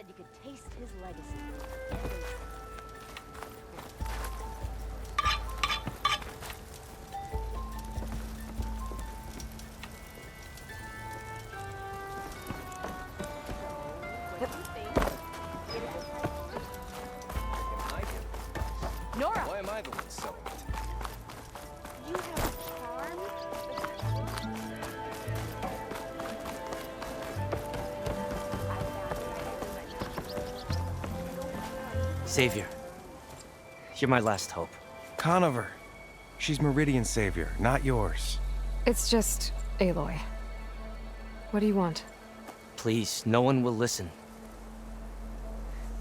said you could taste his legacy. Nora! Why am I the one selling it? You have a charm? Savior, you're my last hope. Conover. She's Meridian's savior, not yours. It's just Aloy. What do you want? Please, no one will listen.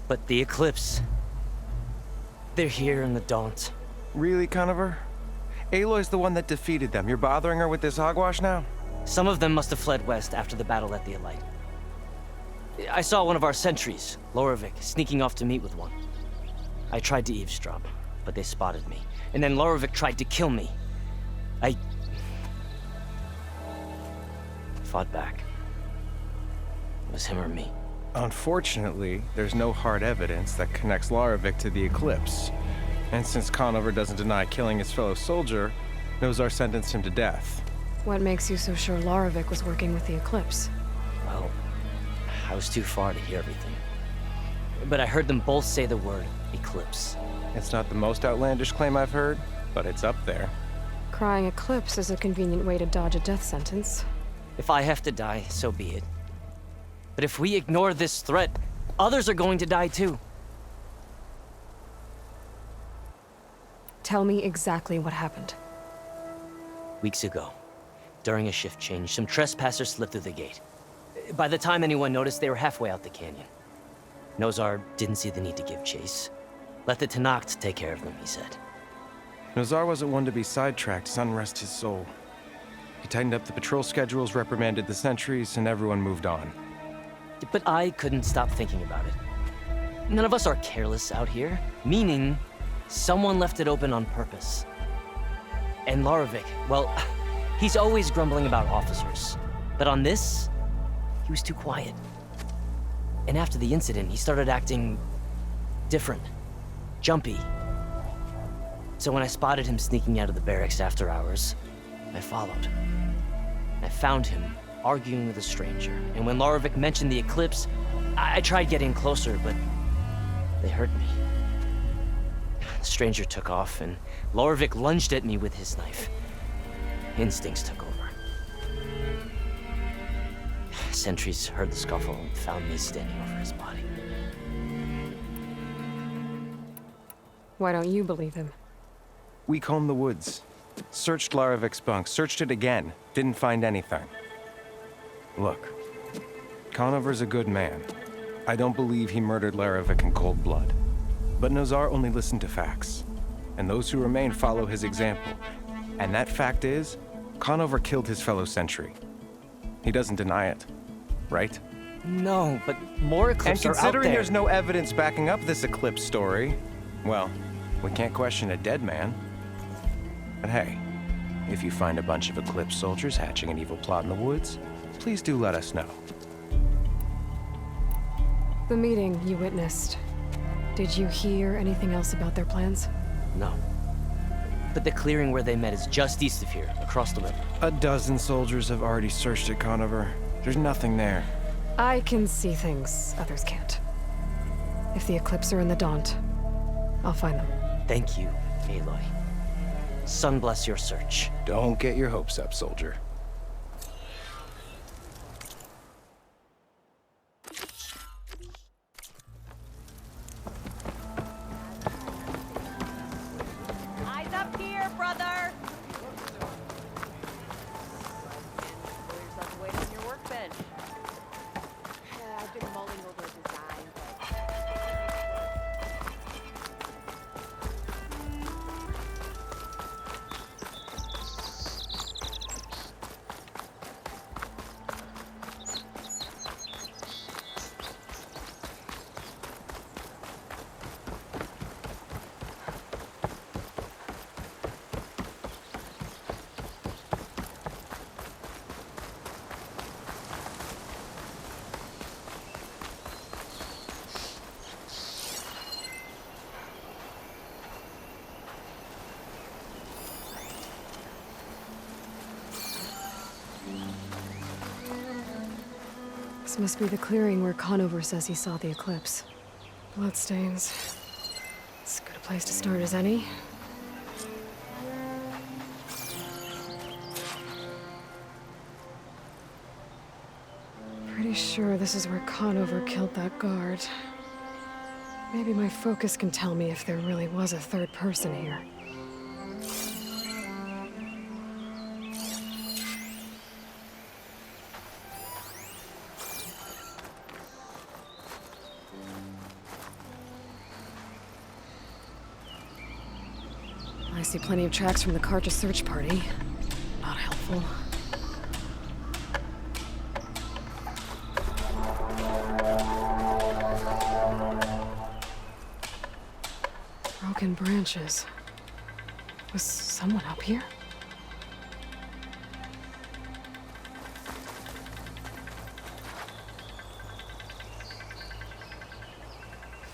But the Eclipse... they're here in the Daunt. Really, Conover? Aloy's the one that defeated them. You're bothering her with this hogwash now? Some of them must have fled west after the battle at the Aloy. I saw one of our sentries, Lorovic, sneaking off to meet with one. I tried to eavesdrop, but they spotted me. And then Lorovic tried to kill me. I fought back. It was him or me. Unfortunately, there's no hard evidence that connects Lorovic to the Eclipse. And since Conover doesn't deny killing his fellow soldier, Nozar sentenced him to death. What makes you so sure Lorovic was working with the Eclipse? Well, I was too far to hear everything. But I heard them both say the word Eclipse. It's not the most outlandish claim I've heard, but it's up there. Crying Eclipse is a convenient way to dodge a death sentence. If I have to die, so be it. But if we ignore this threat, others are going to die too. Tell me exactly what happened. Weeks ago, during a shift change, some trespassers slipped through the gate. By the time anyone noticed, they were halfway out the canyon. Nozar didn't see the need to give chase. Let the Tenakth take care of them, he said. Nozar wasn't one to be sidetracked, sun rest his soul. He tightened up the patrol schedules, reprimanded the sentries, and everyone moved on. But I couldn't stop thinking about it. None of us are careless out here, meaning someone left it open on purpose. And Lorovic, well, he's always grumbling about officers. But on this, he was too quiet. And after the incident, he started acting different, jumpy. So when I spotted him sneaking out of the barracks after hours, I followed. I found him arguing with a stranger, and when Lorovic mentioned the Eclipse, I tried getting closer, but they heard me. The stranger took off, and Lorovic lunged at me with his knife. Instincts took over. Sentries heard the scuffle and found me standing over his body. Why don't you believe him? We combed the woods, searched Larovic's bunk, searched it again, didn't find anything. Look, Conover's a good man. I don't believe he murdered Larovic in cold blood. But Nozar only listened to facts, and those who remain follow his example. And that fact is, Conover killed his fellow sentry. He doesn't deny it, right? No, but more Eclipse And are out considering there. there's no evidence backing up this Eclipse story, well, we can't question a dead man. But hey, if you find a bunch of Eclipse soldiers hatching an evil plot in the woods, please do let us know. The meeting you witnessed. Did you hear anything else about their plans? No. But the clearing where they met is just east of here, across the river. A dozen soldiers have already searched it, Conover. There's nothing there. I can see things others can't. If the Eclipse are in the Daunt, I'll find them. Thank you, Aloy. Sun bless your search. Don't get your hopes up, soldier. Eyes up here, brother! There's nothing waiting on your workbench. I've been mulling over a design, This must be the clearing where Conover says he saw the eclipse. Bloodstains. As good a place to start as any. Pretty sure this is where Conover killed that guard. Maybe my focus can tell me if there really was a third person here. I see plenty of tracks from the Karja search party. Not helpful. Broken branches. Was someone up here?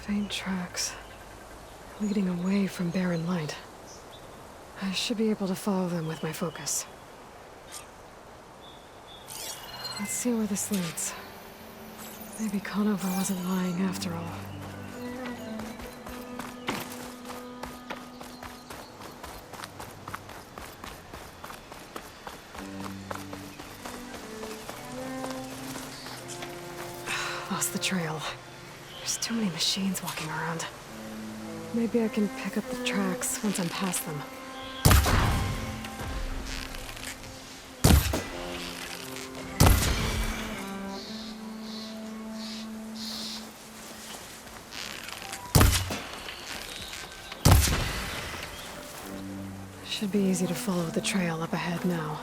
Faint tracks, leading away from barren light. I should be able to follow them with my focus. Let's see where this leads. Maybe Conover wasn't lying after all. Lost the trail. There's too many machines walking around. Maybe I can pick up the tracks once I'm past them. Should be easy to follow the trail up ahead now.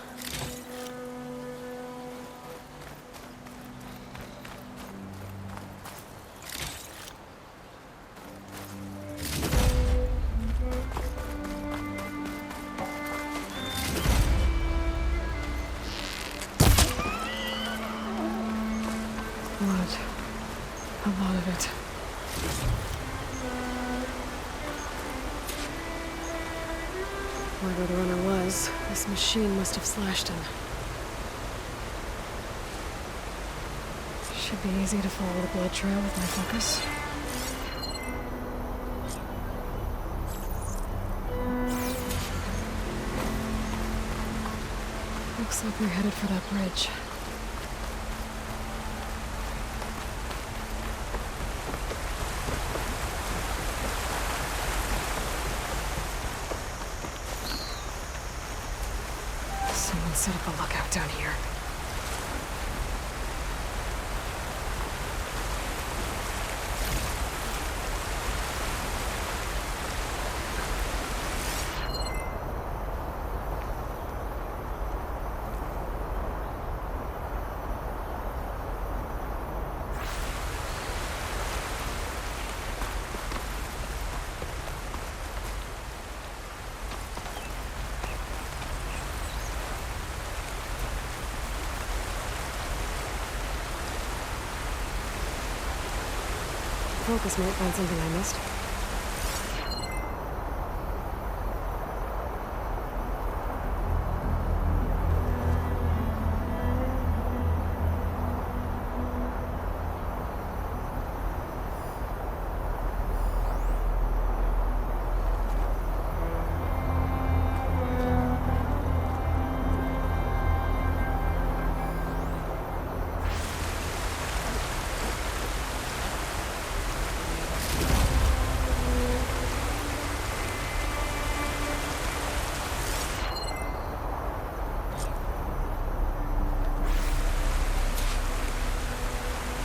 Blood. A lot of it. Wherever the runner was, this machine must have slashed him. Should be easy to follow the blood trail with my focus. Looks like we're headed for that bridge. Someone set up a lookout down here. Focus might find something I missed.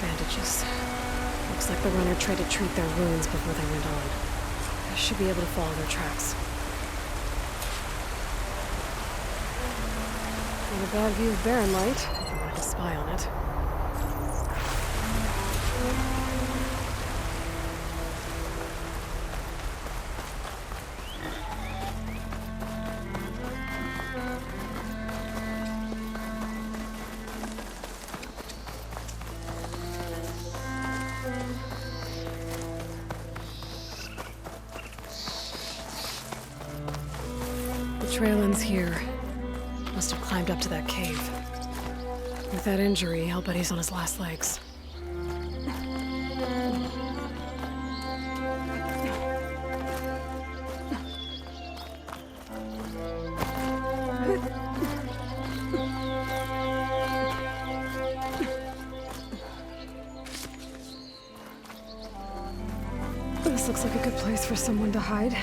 Bandages. Looks like the runner tried to treat their wounds before they went on. I should be able to follow their tracks. Not a bad view of barren light, if you wanted to spy on it. The trail ends here. Must have climbed up to that cave. With that injury, I'll bet he's on his last legs. This looks like a good place for someone to hide.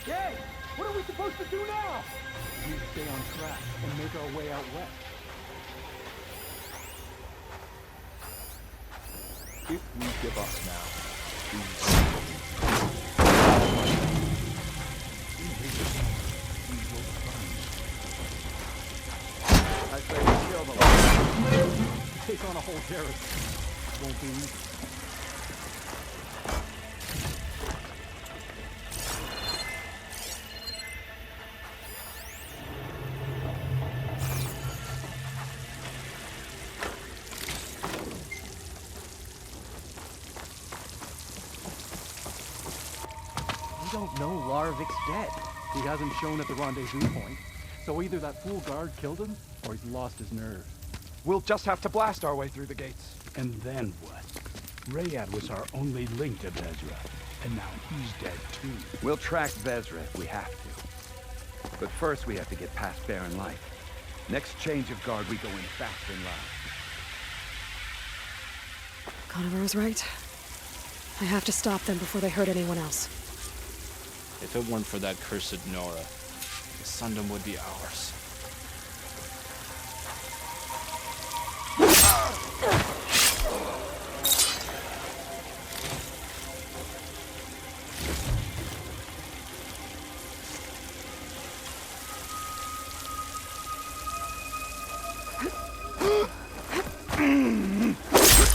Hey, what are we supposed to do now? We need to stay on track and make our way out west. If we give up now, we will find. I say we kill them. Take on a whole garrison. Won't be easy. We don't know Larvik's dead. He hasn't shown at the rendezvous point. So either that fool guard killed him, or he's lost his nerve. We'll just have to blast our way through the gates. And then what? Rayad was our only link to Vezra, and now he's dead too. We'll track Vezra if we have to. But first we have to get past Barren Light. Next change of guard, we go in fast and loud. Conover was right. I have to stop them before they hurt anyone else. If it weren't for that cursed Nora, the Sundom would be ours.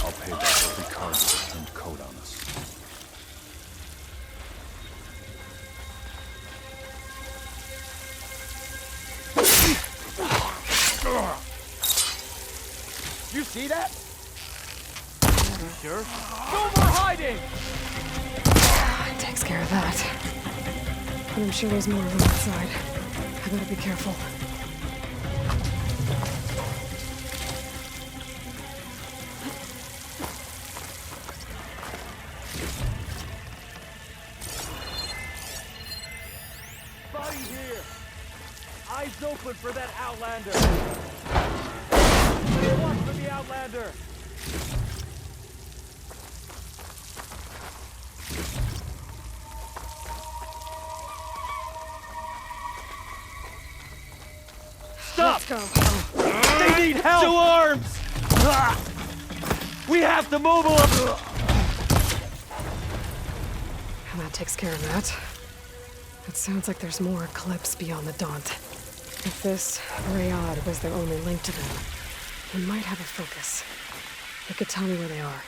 I'll pay back every card that turned code on us. You see that? Sure? No more hiding! Takes care of that. But I'm sure there's more of them outside. I better be careful. Body here! Eyes open for that Outlander! Watch for the Outlander! Let's go. They need help! To arms! We have to move them! And that takes care of that. It sounds like there's more Eclipse beyond the Daunt. If this Rayad was their only link to them, he might have a focus. They could tell me where they are.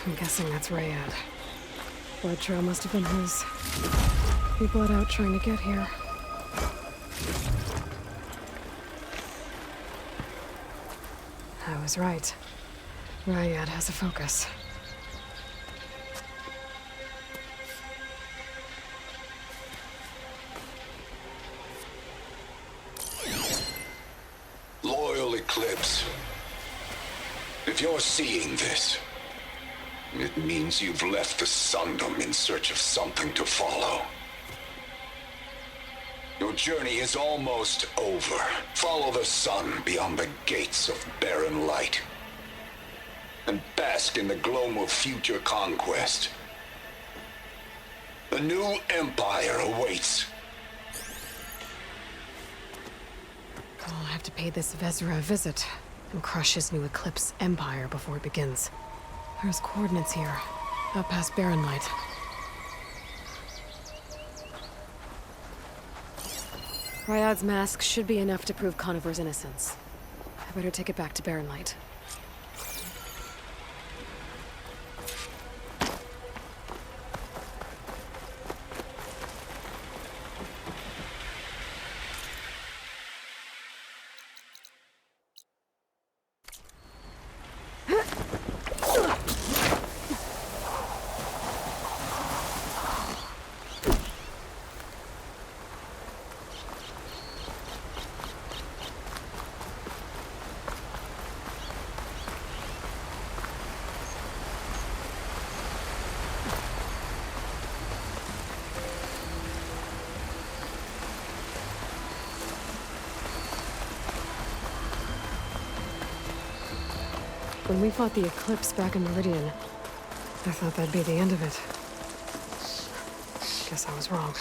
I'm guessing that's Rayad. Blood trail must have been his. He bled out trying to get here. I was right. Rayad has a focus. Loyal Eclipse, if you're seeing this, it means you've left the Sundom in search of something to follow. Your journey is almost over. Follow the sun beyond the gates of Barren Light. and bask in the gloom of future conquest. A new empire awaits. I'll have to pay this Vezra a visit and crush his new Eclipse empire before it begins. There's coordinates here, up past Barren Light. Ryad's mask should be enough to prove Conover's innocence. I better take it back to Barren Light. When we fought the Eclipse back in Meridian, I thought that'd be the end of it. Guess I was wrong.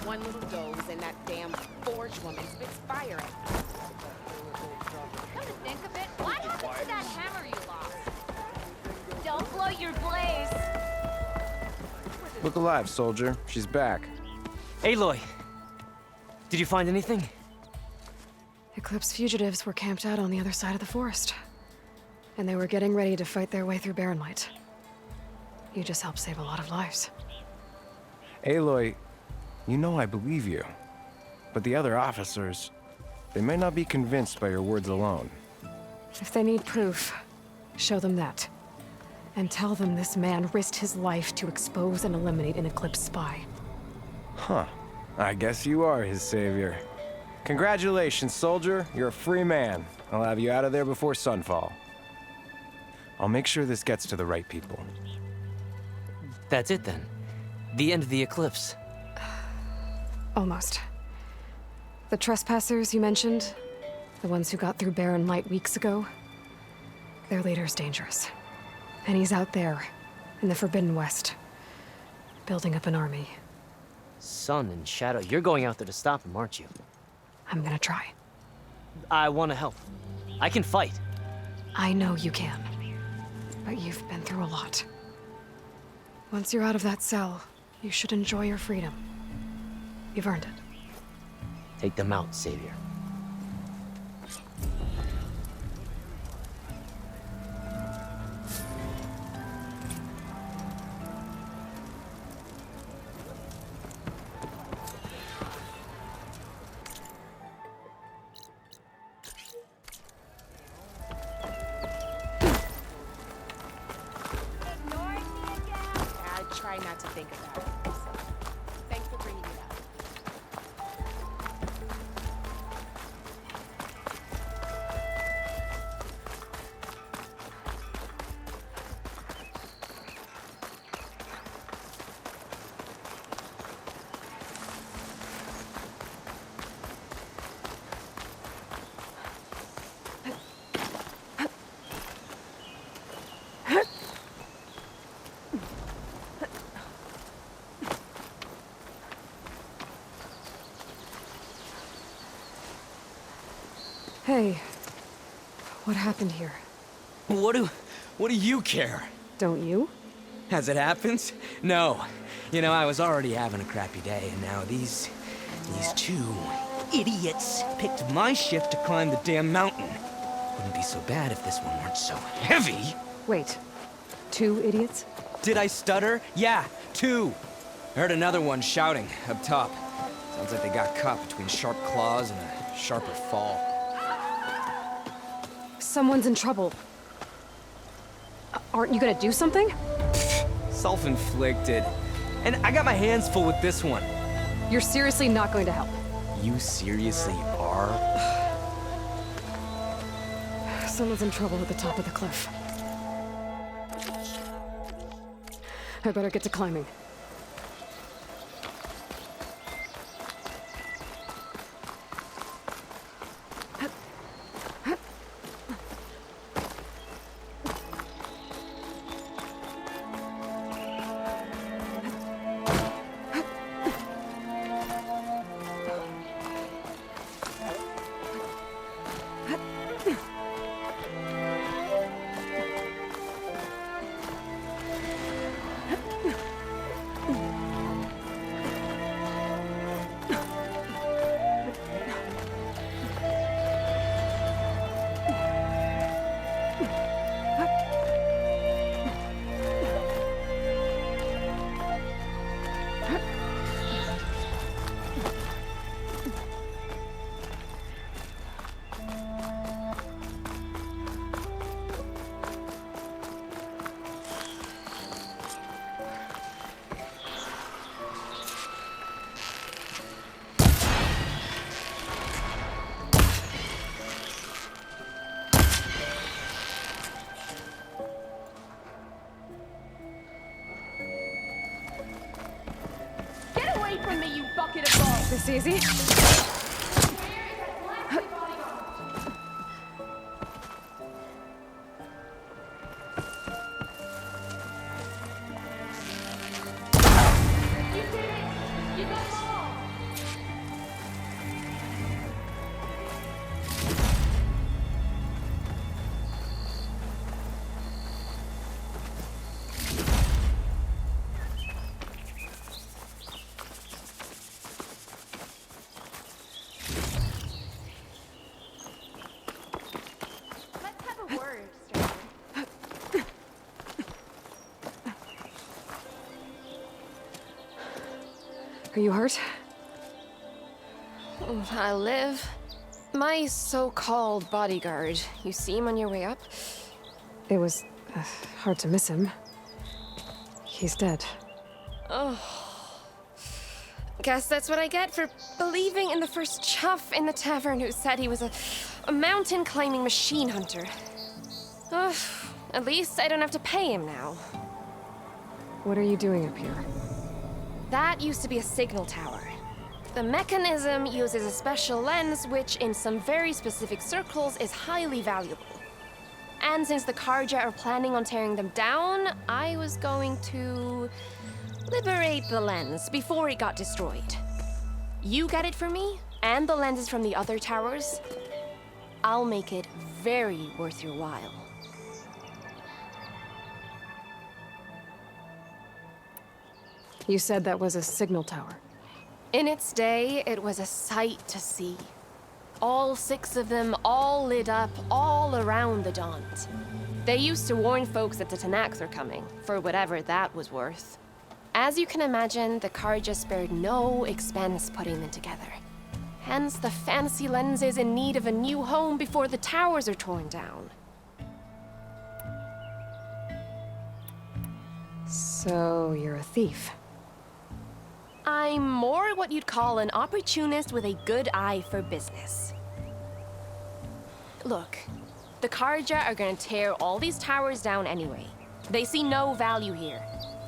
One little doze and that damn forge woman spits fire at me. Come to think of it, what happened to that hammer you lost? Don't blow your blaze. Look alive, soldier. She's back. Aloy! Did you find anything? Eclipse fugitives were camped out on the other side of the forest. And they were getting ready to fight their way through Barren Light. You just helped save a lot of lives. Aloy, you know I believe you. But the other officers, they may not be convinced by your words alone. If they need proof, show them that. And tell them this man risked his life to expose and eliminate an Eclipse spy. Huh. I guess you are his savior. Congratulations, soldier. You're a free man. I'll have you out of there before sunfall. I'll make sure this gets to the right people. That's it then. The end of the Eclipse. Almost. The trespassers you mentioned, the ones who got through Barren Light weeks ago, their leader's dangerous. And he's out there, in the Forbidden West, building up an army. Sun and Shadow, you're going out there to stop him, aren't you? I'm gonna try. I want to help. I can fight. I know you can. But you've been through a lot. Once you're out of that cell, you should enjoy your freedom. You've earned it. Take them out, Savior. I try not to think about it. So, thanks for bringing it up. Hey, what happened here? What do you care? Don't you? Has it happened? No. You know, I was already having a crappy day, and now these two idiots picked my shift to climb the damn mountain. Wouldn't be so bad if this one weren't so heavy. Wait, 2 idiots? Did I stutter? Yeah, 2. I heard another one shouting up top. Sounds like they got caught between sharp claws and a sharper fall. Someone's in trouble. Aren't you gonna do something? Self-inflicted. And I got my hands full with this one. You're seriously not going to help. You seriously are? Someone's in trouble at the top of the cliff. I better get to climbing. Get away from me, you bucket of balls! This easy? Let's have a word, stranger. Are you hurt? I live. My so-called bodyguard. You see him on your way up? It was hard to miss him. He's dead. Guess that's what I get for believing in the first chuff in the tavern who said he was a mountain-climbing machine hunter. At least I don't have to pay him now. What are you doing up here? That used to be a signal tower. The mechanism uses a special lens which, in some very specific circles, is highly valuable. And since the Karja are planning on tearing them down, I was going to liberate the lens before it got destroyed. You get it for me, and the lenses from the other towers. I'll make it very worth your while. You said that was a signal tower. In its day, it was a sight to see. All 6 of them, all lit up, all around the Daunt. They used to warn folks that the Tanakhs are coming, for whatever that was worth. As you can imagine, the Karja spared no expense putting them together. Hence the fancy lenses in need of a new home before the towers are torn down. So you're a thief. I'm more what you'd call an opportunist with a good eye for business. Look, the Karja are gonna tear all these towers down anyway. They see no value here.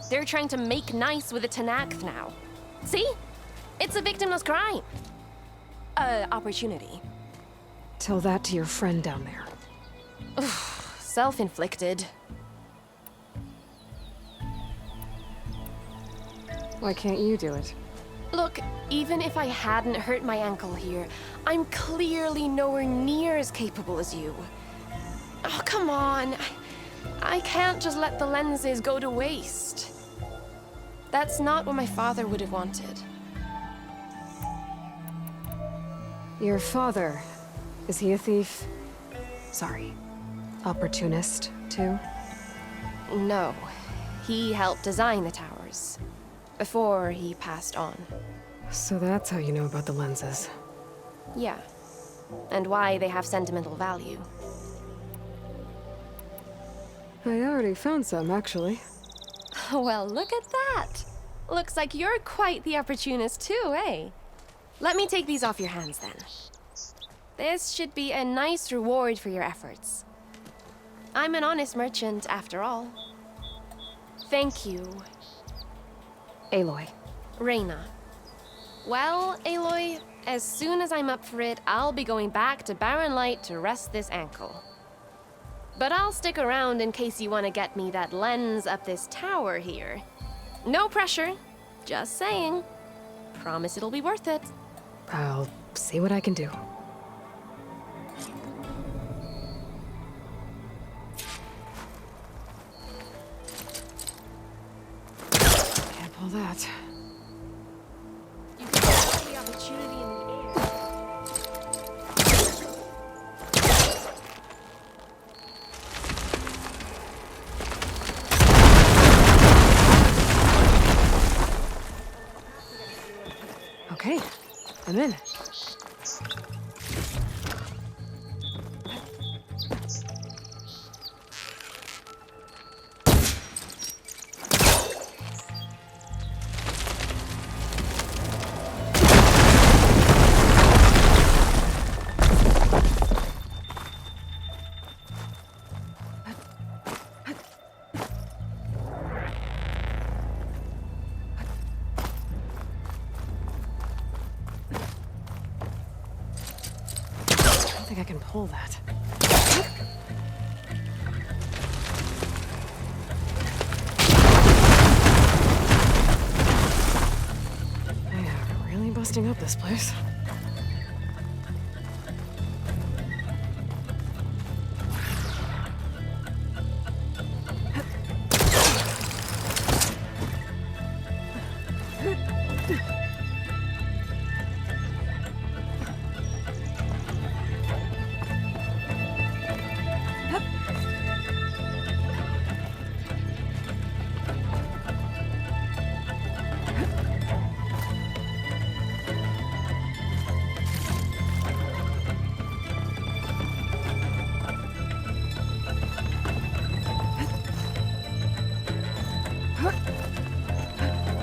They're trying to make nice with the Tanakh now. See? It's a victimless crime. Opportunity. Tell that to your friend down there. Self-inflicted. Why can't you do it? Look, even if I hadn't hurt my ankle here, I'm clearly nowhere near as capable as you. Oh, come on. I can't just let the lenses go to waste. That's not what my father would have wanted. Your father, is he a thief? Sorry, opportunist, too? No. He helped design the towers. Before he passed on. So that's how you know about the lenses. Yeah. And why they have sentimental value. I already found some, actually. Well, look at that. Looks like you're quite the opportunist too, eh? Let me take these off your hands then. This should be a nice reward for your efforts. I'm an honest merchant, after all. Thank you. Aloy. Reyna. Well, Aloy, as soon as I'm up for it, I'll be going back to Barren Light to rest this ankle. But I'll stick around in case you want to get me that lens up this tower here. No pressure. Just saying. Promise it'll be worth it. I'll see what I can do. Can't pull that. You can see the opportunity in the air. Okay, I'm in. I think I can pull that. They are really busting up this place.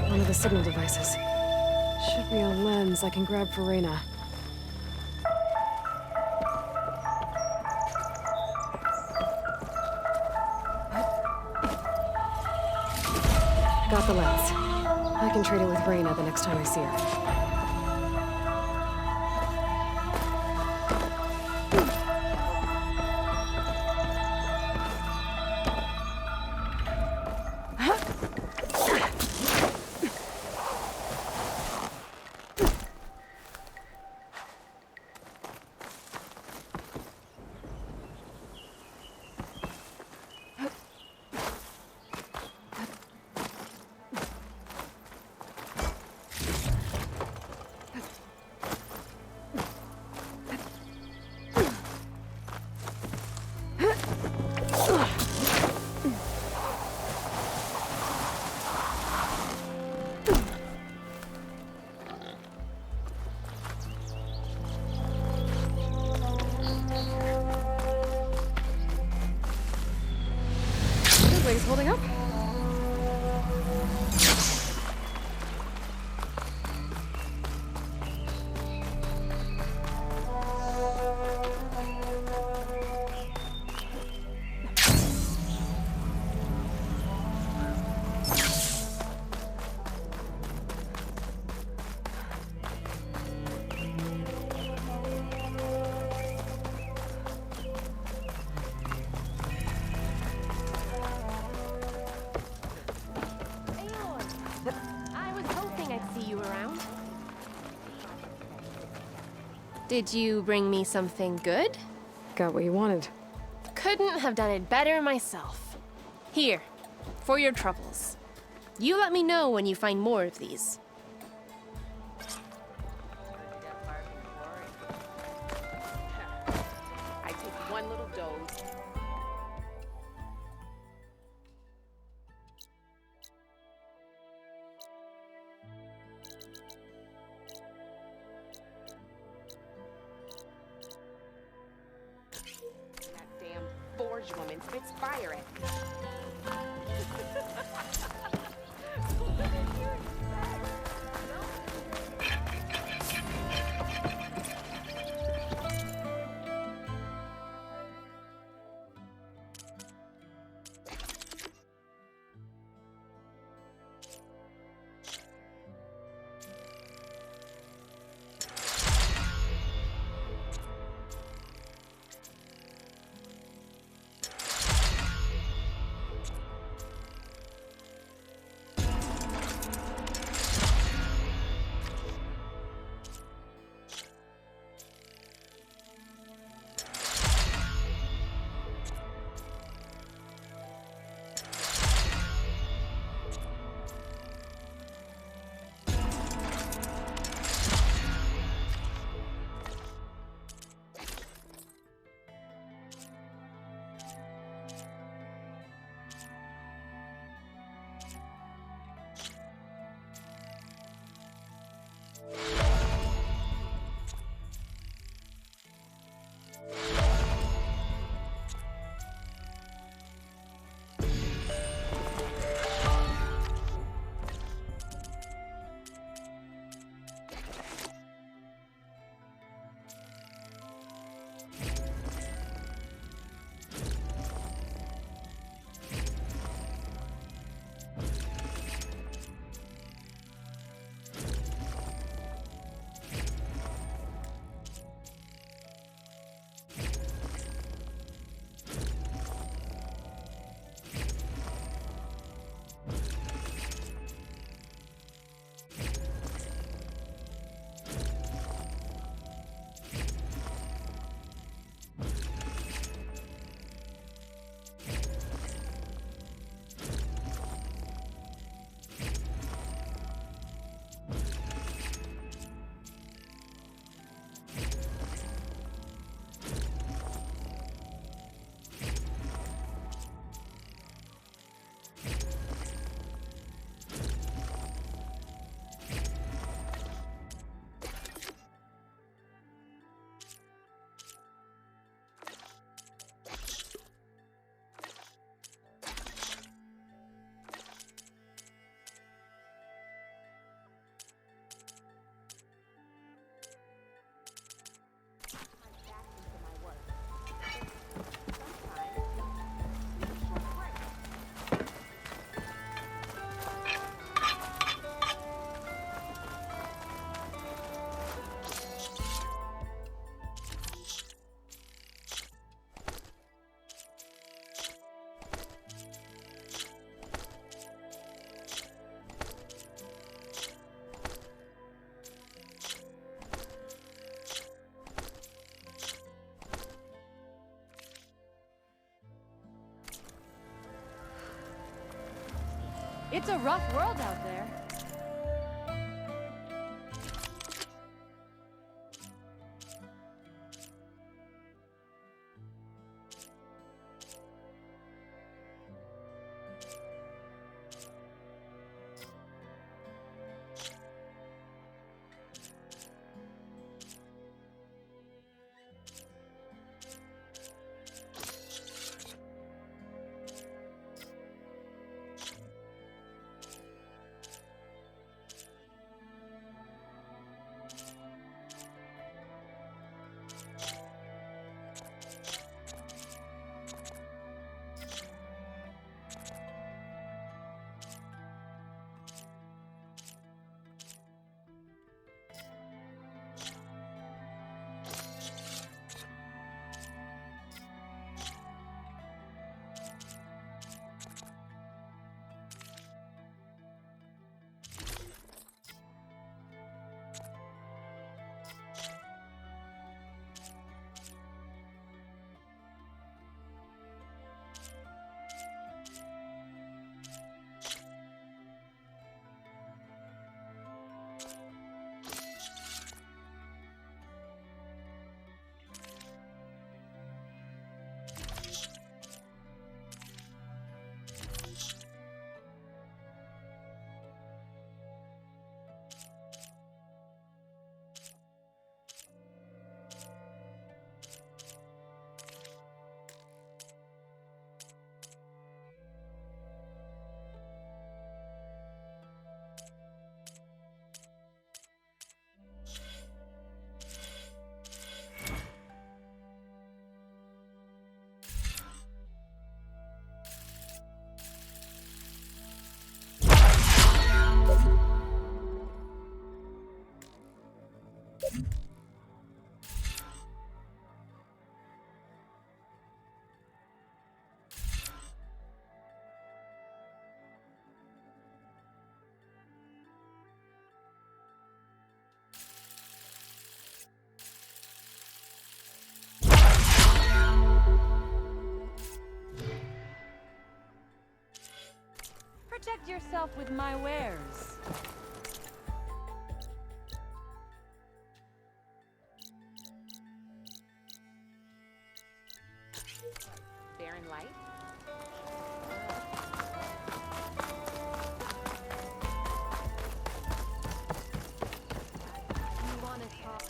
One of the signal devices. Should be a lens I can grab for Reyna. Got the lens. I can trade it with Reyna the next time I see her. Wings holding up? Did you bring me something good? Got what you wanted. Couldn't have done it better myself. Here, for your troubles. You let me know when you find more of these. I take one little dose. That damn forge woman spits fire at me. It's a rough world out there. yourself with my wares. Barren light? You want to talk?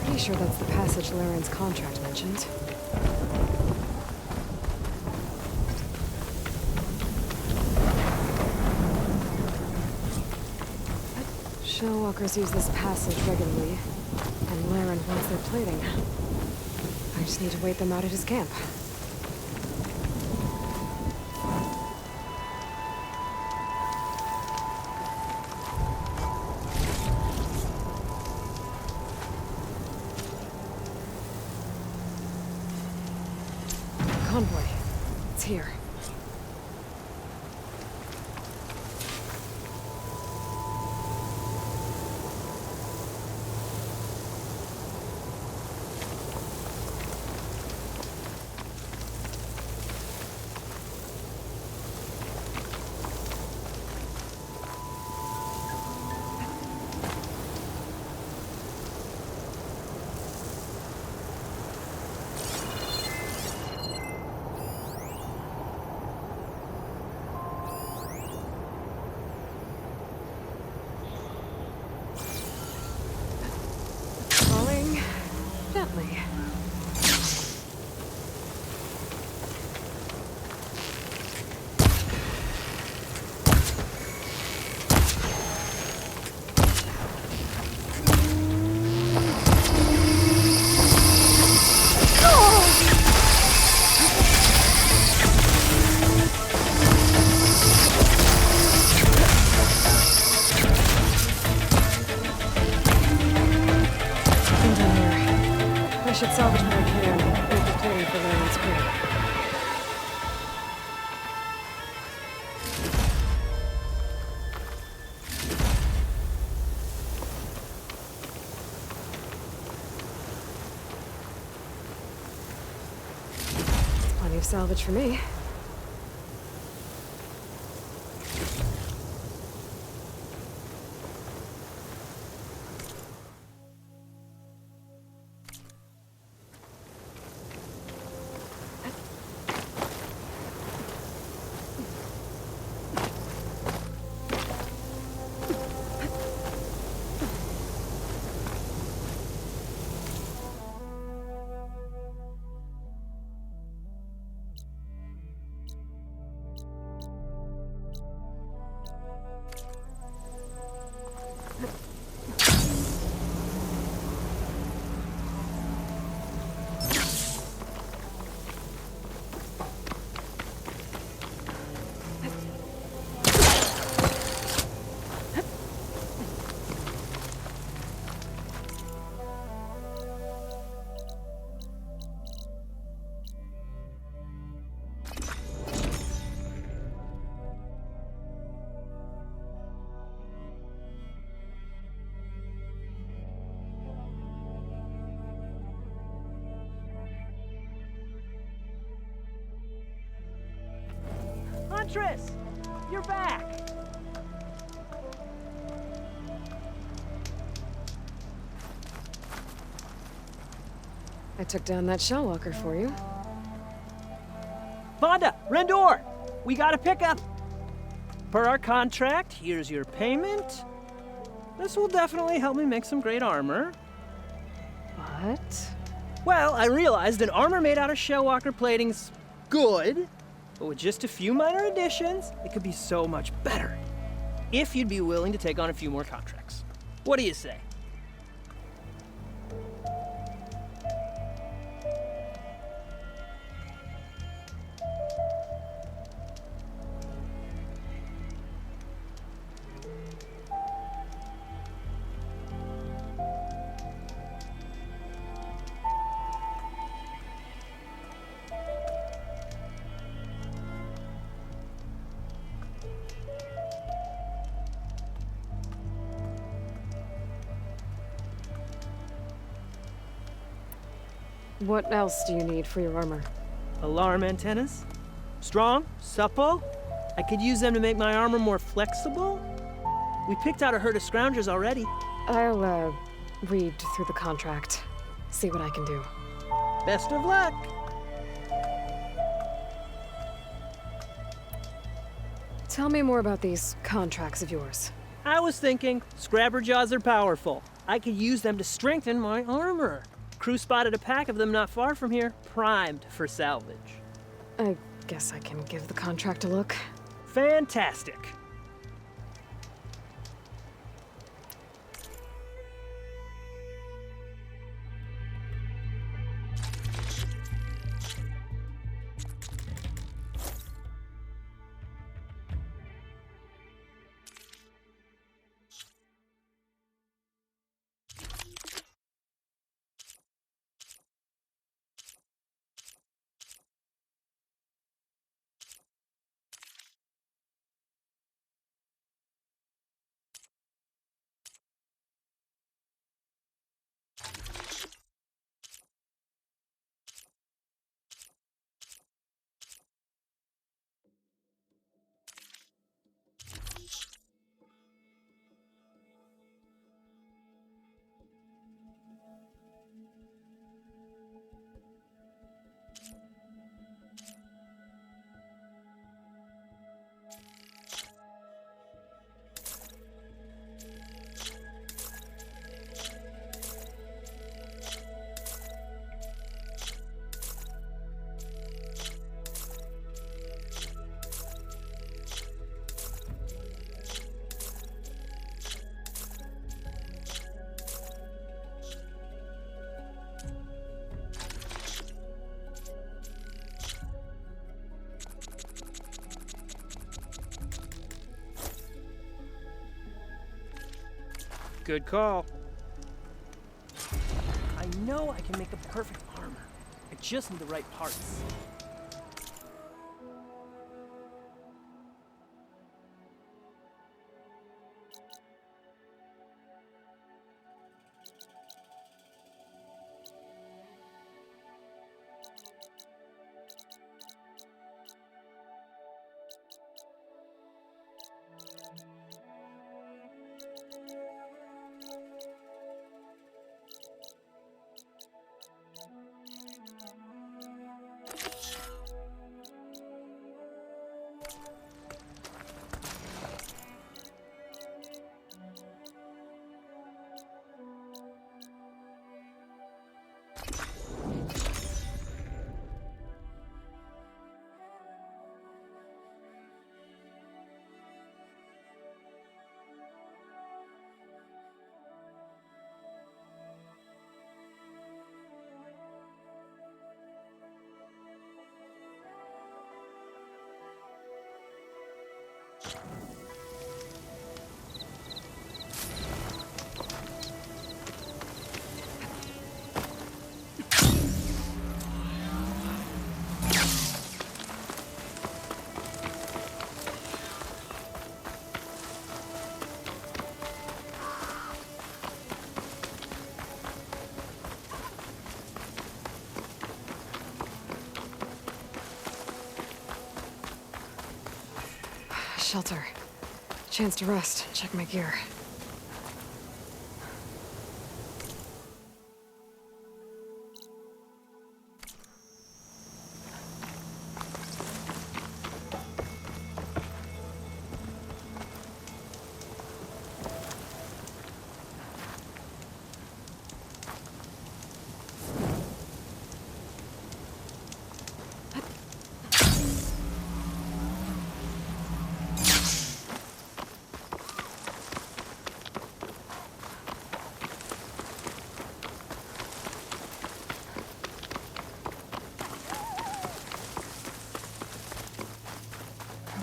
Pretty sure that's the passage Laren's contract mentioned. Shellwalkers use this passage regularly, and Laren wants their plating. I just need to wait them out at his camp. Convoy. It's here. Gently. I should salvage what I can, make the plating for Laren's crib. Plenty of salvage for me. Huntress! You're back! I took down that shell walker for you. Vonda! Rendor! We got a pickup! Per our contract, here's your payment. This will definitely help me make some great armor. What? Well, I realized an armor made out of shellwalker plating's good, but with just a few minor additions, it could be so much better. If you'd be willing to take on a few more contracts. What do you say? What else do you need for your armor? Alarm antennas? Strong? Supple? I could use them to make my armor more flexible? We picked out a herd of scroungers already. I'll, read through the contract. See what I can do. Best of luck! Tell me more about these contracts of yours. I was thinking, scrabber jaws are powerful. I could use them to strengthen my armor. Crew spotted a pack of them not far from here, primed for salvage. I guess I can give the contract a look. Fantastic. Good call. I know I can make the perfect armor. I just need the right parts. Shelter. Chance to rest, check my gear.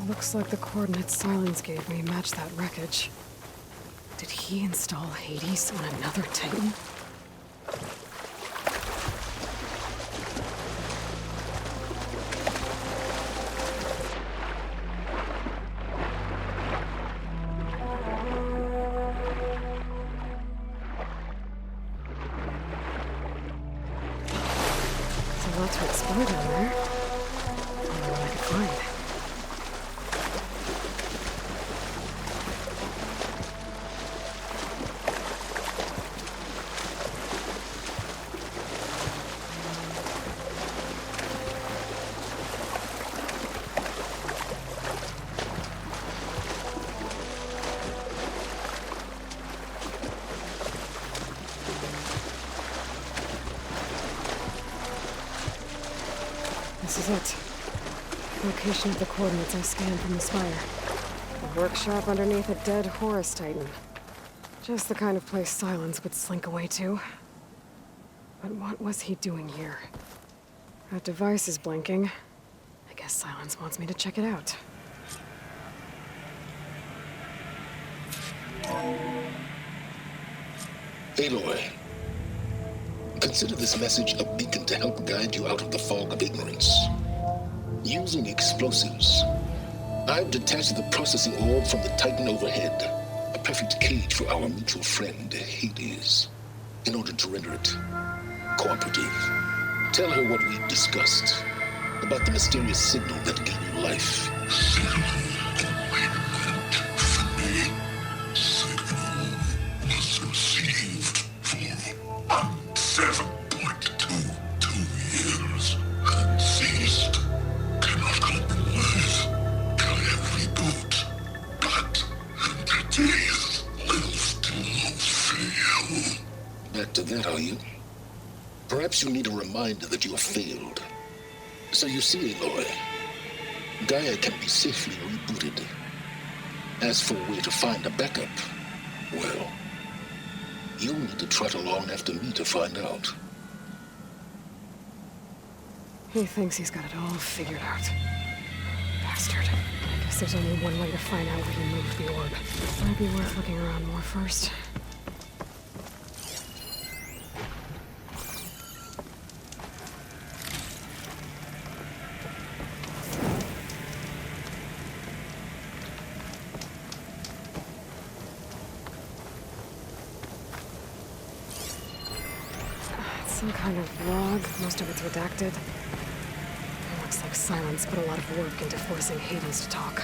Looks like the coordinates Silence gave me match that wreckage. Did he install Hades on another Titan? There's a lot to explore down there. I don't know what I could find. This is it. Location of the coordinates I scanned from the spire. A workshop underneath a dead Horus Titan. Just the kind of place Silence would slink away to. But what was he doing here? That device is blinking. I guess Silence wants me to check it out. Aloy, consider this message a beacon to help guide you out of the fog of ignorance. Using explosives, I've detached the processing orb from the Titan overhead, a perfect cage for our mutual friend, Hades, in order to render it cooperative. Tell her what we've discussed about the mysterious signal that gave you life. Back to that, are you? Perhaps you need a reminder that you have failed. So you see, Aloy, Gaia can be safely rebooted. As for where to find a backup, well, you'll need to trot along after me to find out. He thinks he's got it all figured out. Bastard. I guess there's only one way to find out where he moved the orb. Might be worth looking around more first. Some kind of log, most of it's redacted. It looks like Silence put a lot of work into forcing Hades to talk.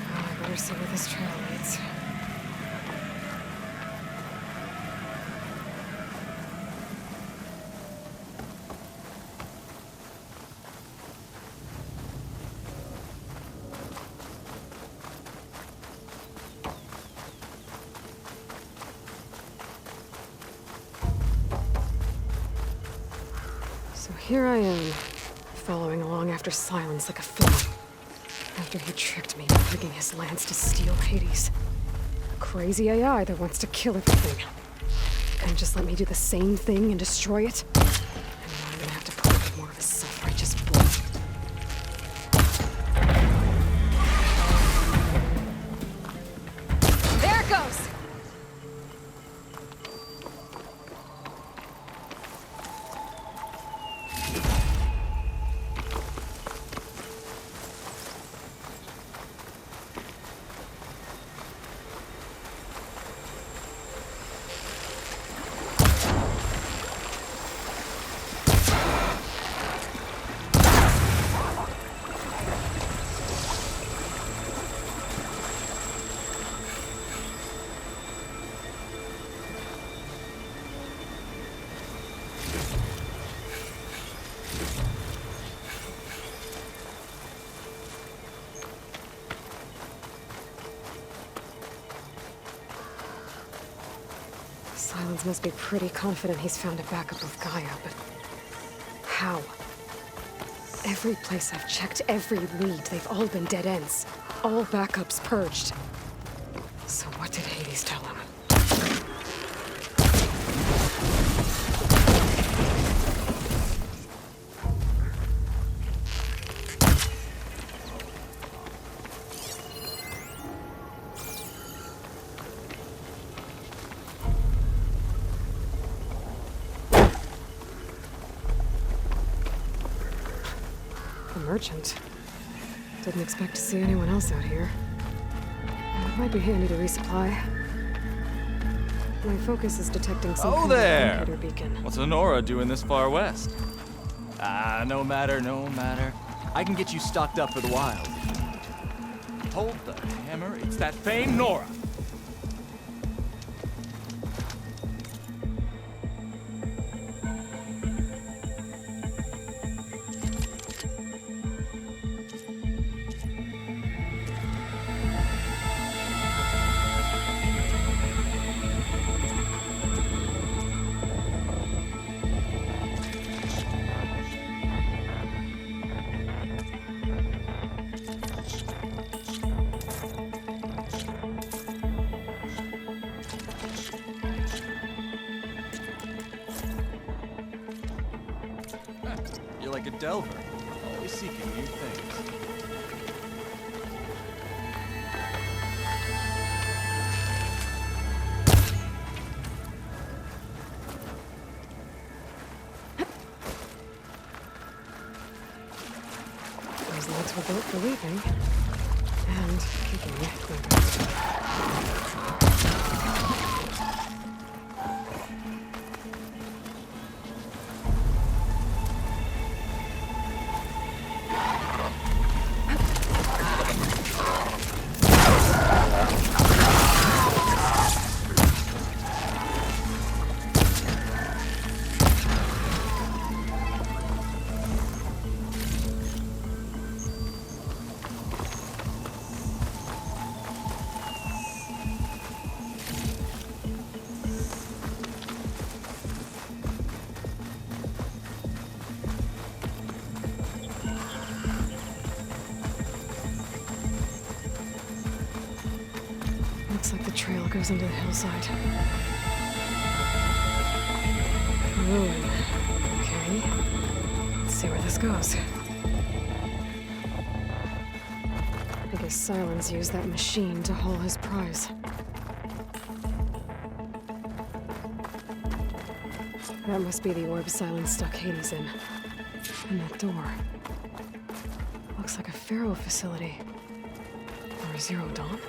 Well, I better see where this trail leads. So here I am, following along after Silence like a film. After he tricked me by rigging his lance to steal Hades. A crazy AI that wants to kill everything. Couldn't just let me do the same thing and destroy it? And now I'm gonna have to put up with more of his self-righteous bull. There it goes! Silence must be pretty confident he's found a backup of Gaia, but how? Every place I've checked, every lead, they've all been dead ends. All backups purged. So what did Hades tell him? A merchant. Didn't expect to see anyone else out here. It might be handy to resupply. My focus is detecting some kind of indicator beacon. What's Nora doing this far west? No matter. I can get you stocked up for the wild. Hold the hammer, it's that famed Nora! You're like a delver, always seeking new things. Those legs were built for leaping. And kicking. Looks like the trail goes into the hillside. Ruin. Okay. Let's see where this goes. I guess Silence used that machine to haul his prize. That must be the orb Silence stuck Hades in. And that door. Looks like a Pharaoh facility. Or a Zero Dawn?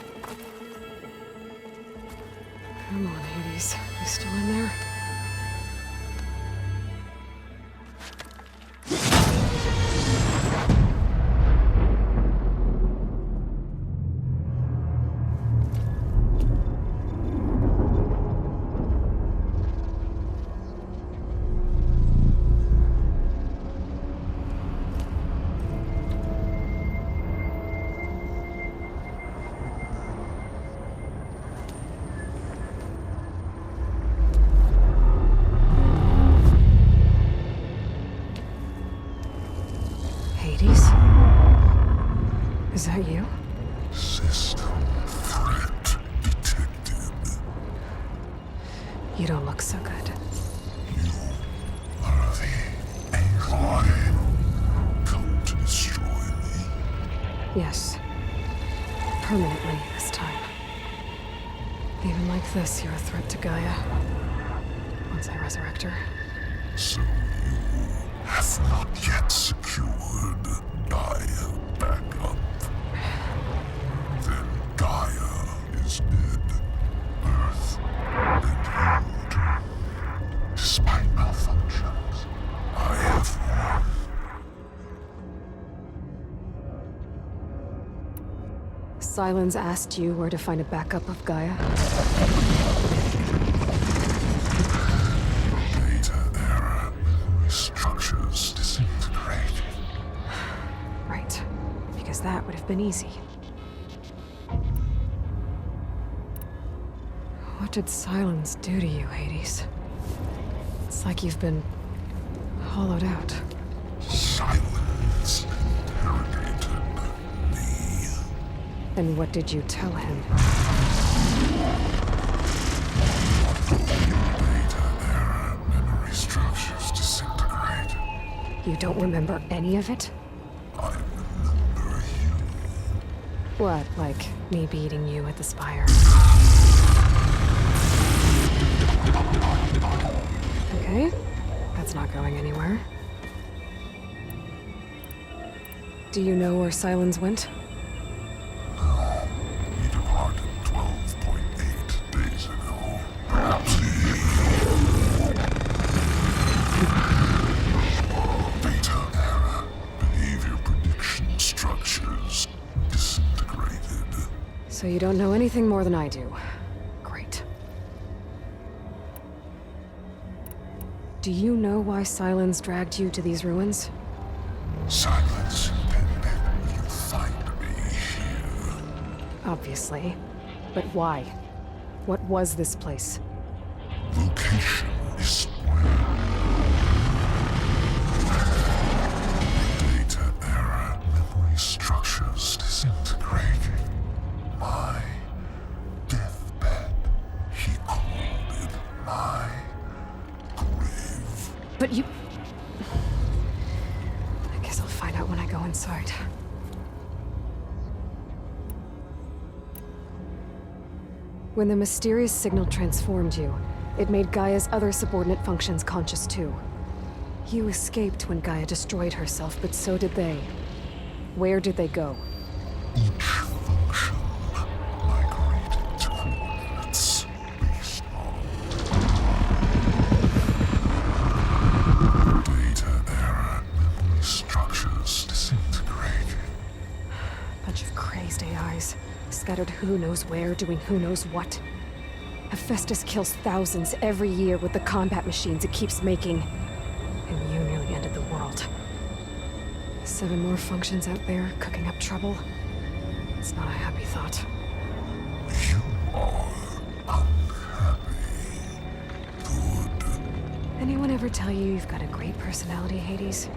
Come on, Hades. You still in there? Hades? Is that you? System threat detected. You don't look so good. You are the aloy. Come to destroy me. Yes. Permanently this time. Even like this, you're a threat to Gaia. Once I resurrect her. So you have not yet secured Gaia back up. Then Gaia is dead. Earth and you too. Despite malfunctions, I have won. Silence asked you where to find a backup of Gaia? Data error. Structures disintegrated. Right. Because that would have been easy. What did Silence do to you, Hades? It's like you've been hollowed out. Silence interrogated me. And what did you tell him? Data era memory structures disintegrate. You don't remember any of it? I remember you. What, like me beating you at the Spire? Okay, that's not going anywhere. Do you know where Silence went? No, he departed 12.8 days ago. Perhaps Beta era behavior prediction structures disintegrated. So you don't know anything more than I do. Great. Do you know why Silence dragged you to these ruins? Silence intended you find me here. Obviously. But why? What was this place? Location is where data era memory structures disintegrating. My deathbed. He called it my grave. But you... I guess I'll find out when I go inside. When the mysterious signal transformed you, it made Gaia's other subordinate functions conscious too. You escaped when Gaia destroyed herself, but so did they. Where did they go? Each function migrated to coordinates based on data era memory structures disintegrating. Bunch of crazed AIs, scattered who knows where, doing who knows what. Hephaestus kills thousands every year with the combat machines it keeps making. And you nearly ended the world. 7 more functions out there, cooking up trouble. It's not a happy thought. You are unhappy. Good. Anyone ever tell you you've got a great personality, Hades?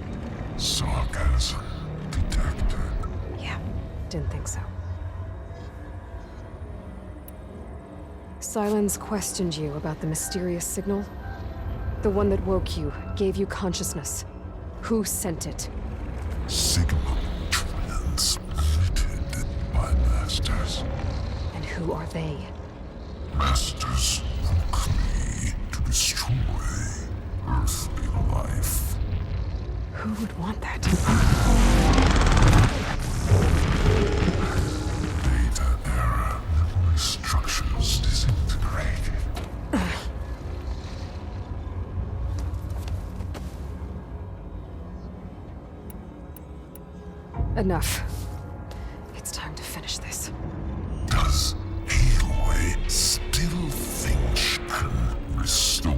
Sarcasm detected. Yeah, didn't think so. Silence questioned you about the mysterious signal. The one that woke you, gave you consciousness. Who sent it? Signal transmitted by masters. And who are they? Masters woke me to destroy earthly life. Who would want that? Data era memory structures disintegrated. Enough. It's time to finish this. Does Aloy still think she can restore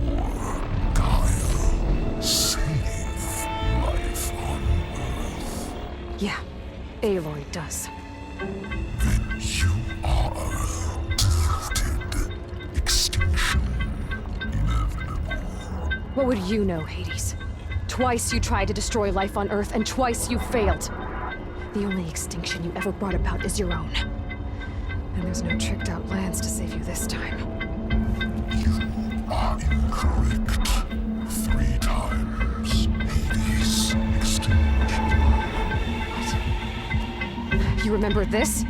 Gaia? Save life on Earth? Yeah, Aloy does. Then you are deluded. Extinction inevitable. What would you know, Hades? Twice you tried to destroy life on Earth, and twice you failed. The only extinction you ever brought about is your own. And there's no tricked-out lands to save you this time. You are incorrect. 3 times. Hades extinction. What? You remember this?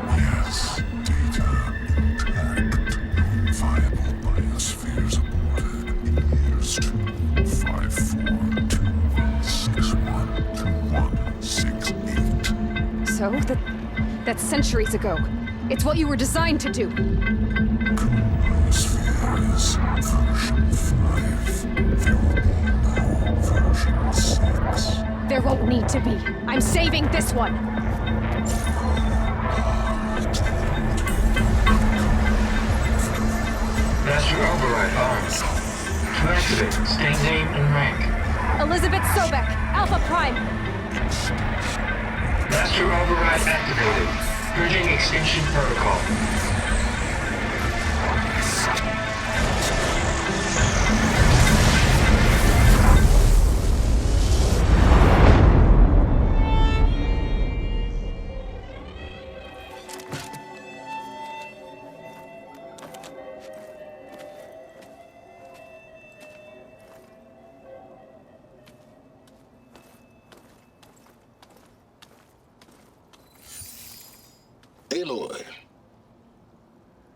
Yes. Data intact. Non-viable biospheres aborted in years 254, 2161, 2168. So, that's centuries ago. It's what you were designed to do. Biospheres, version 5. There will be no version 6. There won't need to be. I'm saving this one. Master override on. To activate, state name and rank. Elizabeth Sobek, Alpha Prime. Master override activated. Purging extinction protocol. Aloy,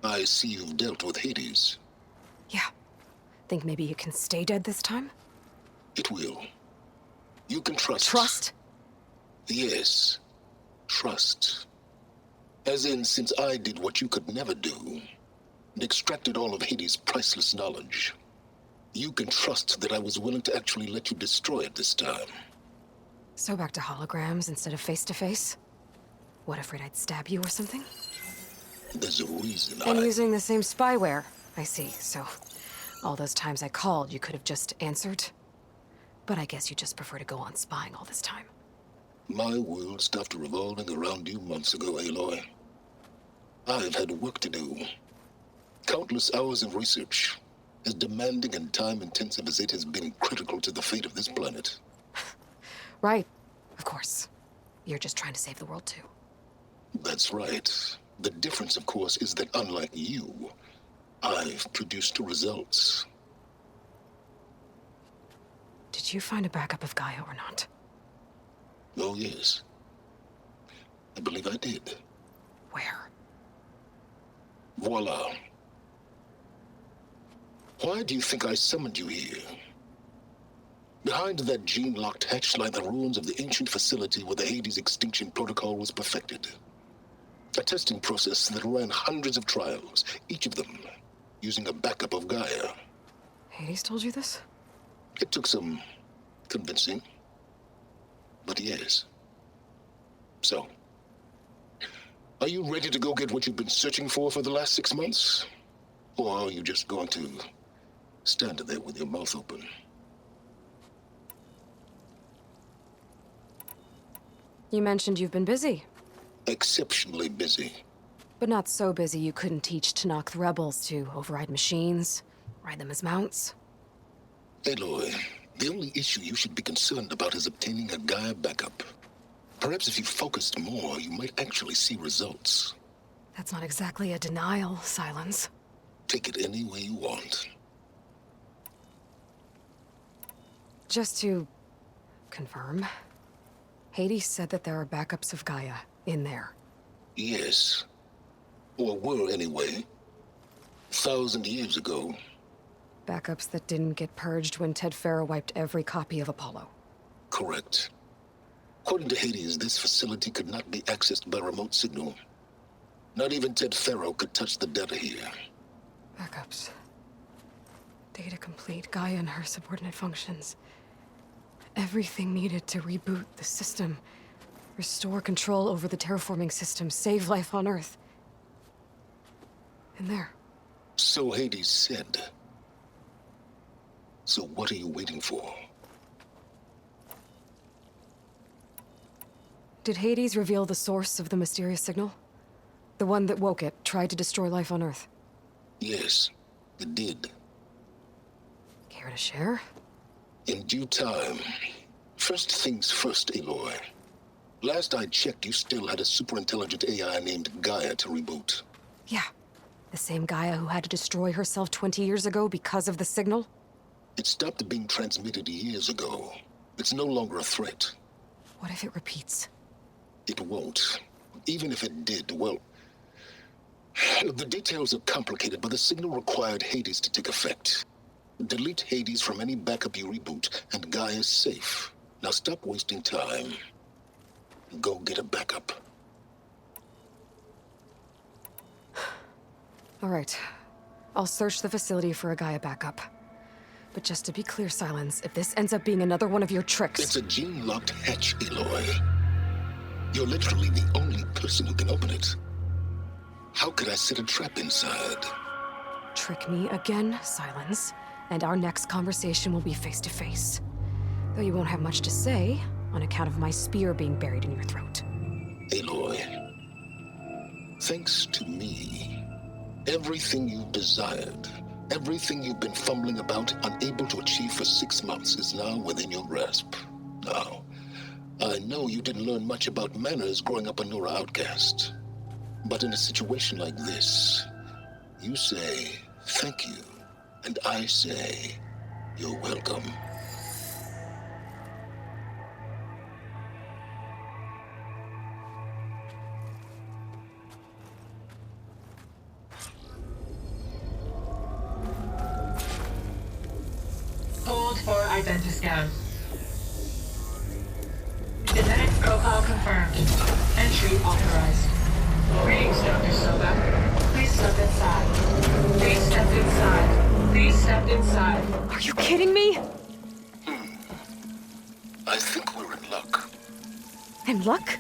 I see you've dealt with Hades. Yeah. Think maybe you can stay dead this time? It will. You can trust. Trust? Yes. Trust. As in, since I did what you could never do, and extracted all of Hades' priceless knowledge, you can trust that I was willing to actually let you destroy it this time. So back to holograms instead of face-to-face? What, afraid I'd stab you or something? There's a reason And using the same spyware. I see, so all those times I called, you could have just answered? But I guess you just prefer to go on spying all this time. My world stopped revolving around you months ago, Aloy. I've had work to do. Countless hours of research, as demanding and time-intensive as it has been critical to the fate of this planet. Right. Of course. You're just trying to save the world, too. That's right. The difference, of course, is that unlike you, I've produced results. Did you find a backup of Gaia or not? Oh, yes. I believe I did. Where? Voila. Why do you think I summoned you here? Behind that gene-locked hatch lie the ruins of the ancient facility where the Hades extinction protocol was perfected. A testing process that ran hundreds of trials, each of them using a backup of Gaia. Hades told you this? It took some convincing, but yes. So, are you ready to go get what you've been searching for the last 6 months? Or are you just going to stand there with your mouth open? You mentioned you've been busy. Exceptionally busy. But not so busy you couldn't teach Tanakh the rebels to override machines, ride them as mounts. Aloy, the only issue you should be concerned about is obtaining a Gaia backup. Perhaps if you focused more, you might actually see results. That's not exactly a denial, Silence. Take it any way you want. Just to confirm, Hades said that there are backups of Gaia in there. Yes. Or were anyway. 1,000 years ago. Backups that didn't get purged when Ted Farrow wiped every copy of Apollo. Correct. According to Hades, this facility could not be accessed by remote signal. Not even Ted Farrow could touch the data here. Backups. Data complete, Gaia and her subordinate functions. Everything needed to reboot the system. Restore control over the terraforming system, save life on Earth. In there. So Hades said. So what are you waiting for? Did Hades reveal the source of the mysterious signal? The one that woke it, tried to destroy life on Earth? Yes, it did. Care to share? In due time. First things first, Aloy. Last I checked, you still had a super-intelligent AI named Gaia to reboot. Yeah. The same Gaia who had to destroy herself 20 years ago because of the signal? It stopped being transmitted years ago. It's no longer a threat. What if it repeats? It won't. Even if it did, well... The details are complicated, but the signal required Hades to take effect. Delete Hades from any backup you reboot, and Gaia's safe. Now stop wasting time. Go get a backup. All right. I'll search the facility for a Gaia backup. But just to be clear, Silence, if this ends up being another one of your tricks... It's a gene-locked hatch, Aloy. You're literally the only person who can open it. How could I set a trap inside? Trick me again, Silence, and our next conversation will be face-to-face. Though you won't have much to say, on account of my spear being buried in your throat. Aloy, thanks to me, everything you've desired, everything you've been fumbling about, unable to achieve for 6 months, is now within your grasp. Now, I know you didn't learn much about manners growing up a Nora outcast. But in a situation like this, you say, thank you, and I say, you're welcome. Identiscan. Genetic profile confirmed. Entry authorized. Greetings, Dr. Soba. Please step inside. Please step inside. Please step inside. Are you kidding me? I think we're in luck. In luck?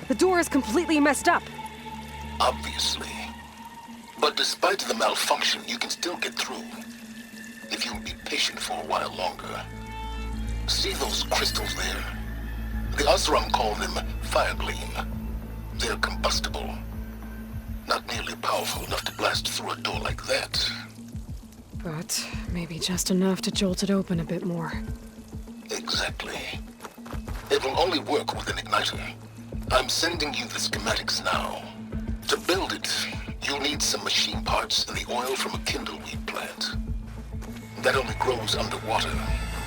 The door is completely messed up. Obviously. But despite the malfunction, you can still get through. If you'll be patient for a while longer. See those crystals there? The Osram call them fire gleam. They're combustible. Not nearly powerful enough to blast through a door like that. But maybe just enough to jolt it open a bit more. Exactly. It will only work with an igniter. I'm sending you the schematics now. To build it, you'll need some machine parts and the oil from a kindleweed plant. That only grows underwater,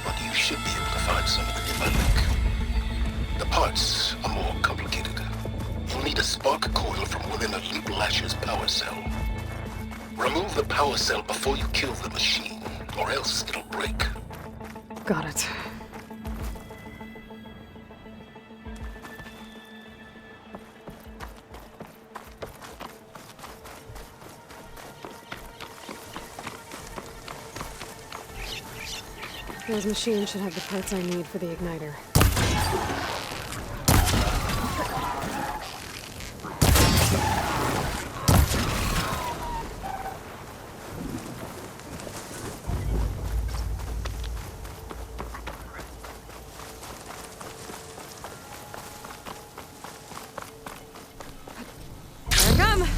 but you should be able to find some in the nearby lake. The parts are more complicated. You'll need a spark coil from within a Leap Lasher's power cell. Remove the power cell before you kill the machine, or else it'll break. Got it. Those machines should have the parts I need for the igniter. Here I come!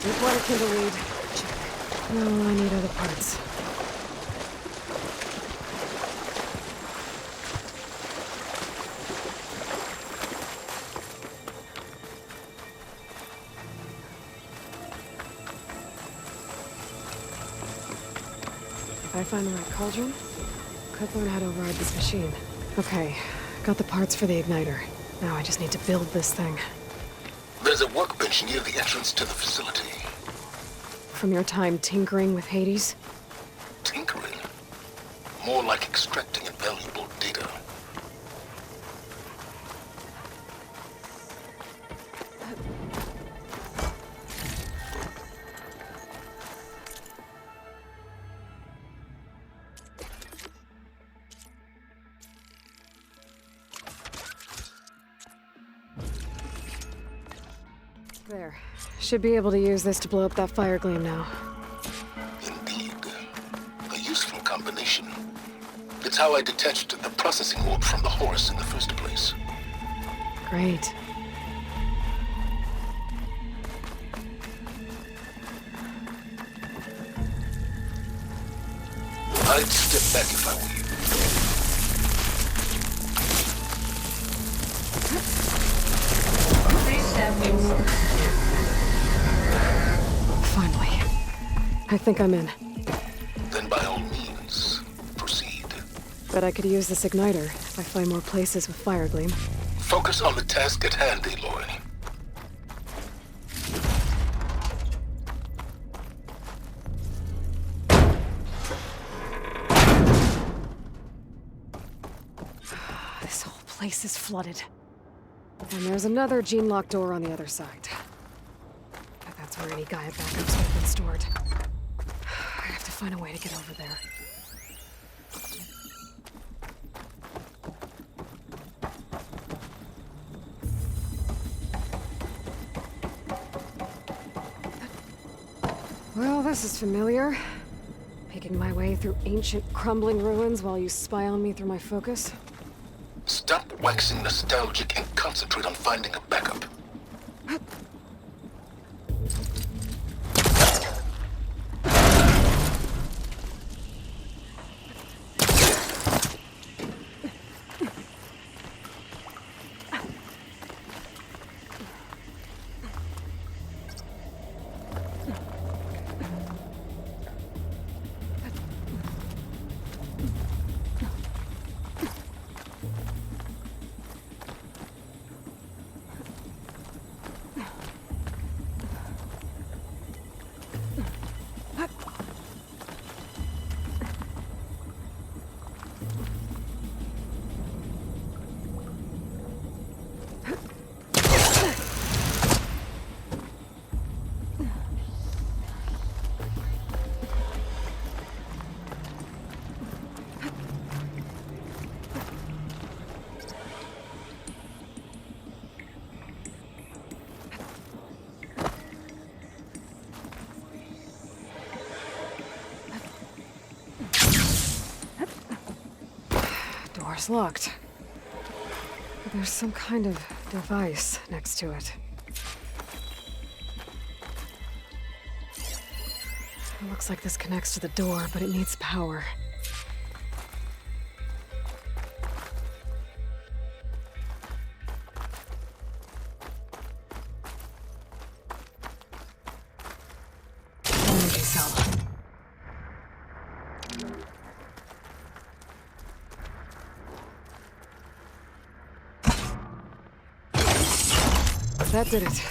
Deep-water kindleweed. Check. No, I need other parts. If I find the right cauldron, could learn how to override this machine. Okay, got the parts for the igniter. Now I just need to build this thing. There's a workbench near the entrance to the facility. From your time tinkering with Hades? Tinkering? More like extracting invaluable data. There. Should be able to use this to blow up that fire gleam now. Indeed. A useful combination. It's how I detached the processing orb from the horse in the first place. Great. I'd step back if I were you. Please step inside. Finally. I think I'm in. Then by all means, proceed. Bet I could use this igniter if I find more places with fire gleam. Focus on the task at hand, Aloy. This whole place is flooded. And there's another gene-locked door on the other side. But that's where any Gaia backups would have been stored. I have to find a way to get over there. Well, this is familiar. Picking my way through ancient, crumbling ruins while you spy on me through my focus. Stop waxing nostalgic and concentrate on finding a backup. door's locked. But there's some kind of device next to it. It looks like this connects to the door, but it needs power. Energy cell. That did it.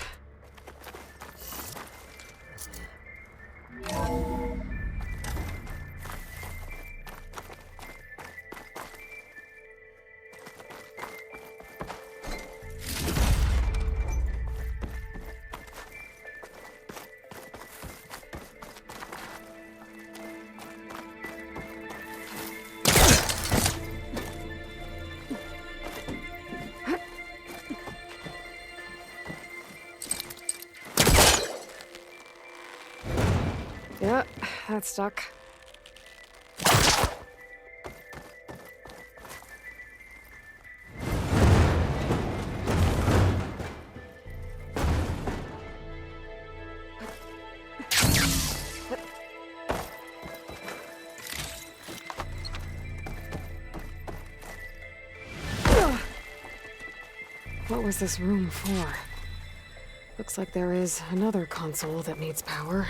Yeah, that's stuck. What was this room for? Looks like there is another console that needs power.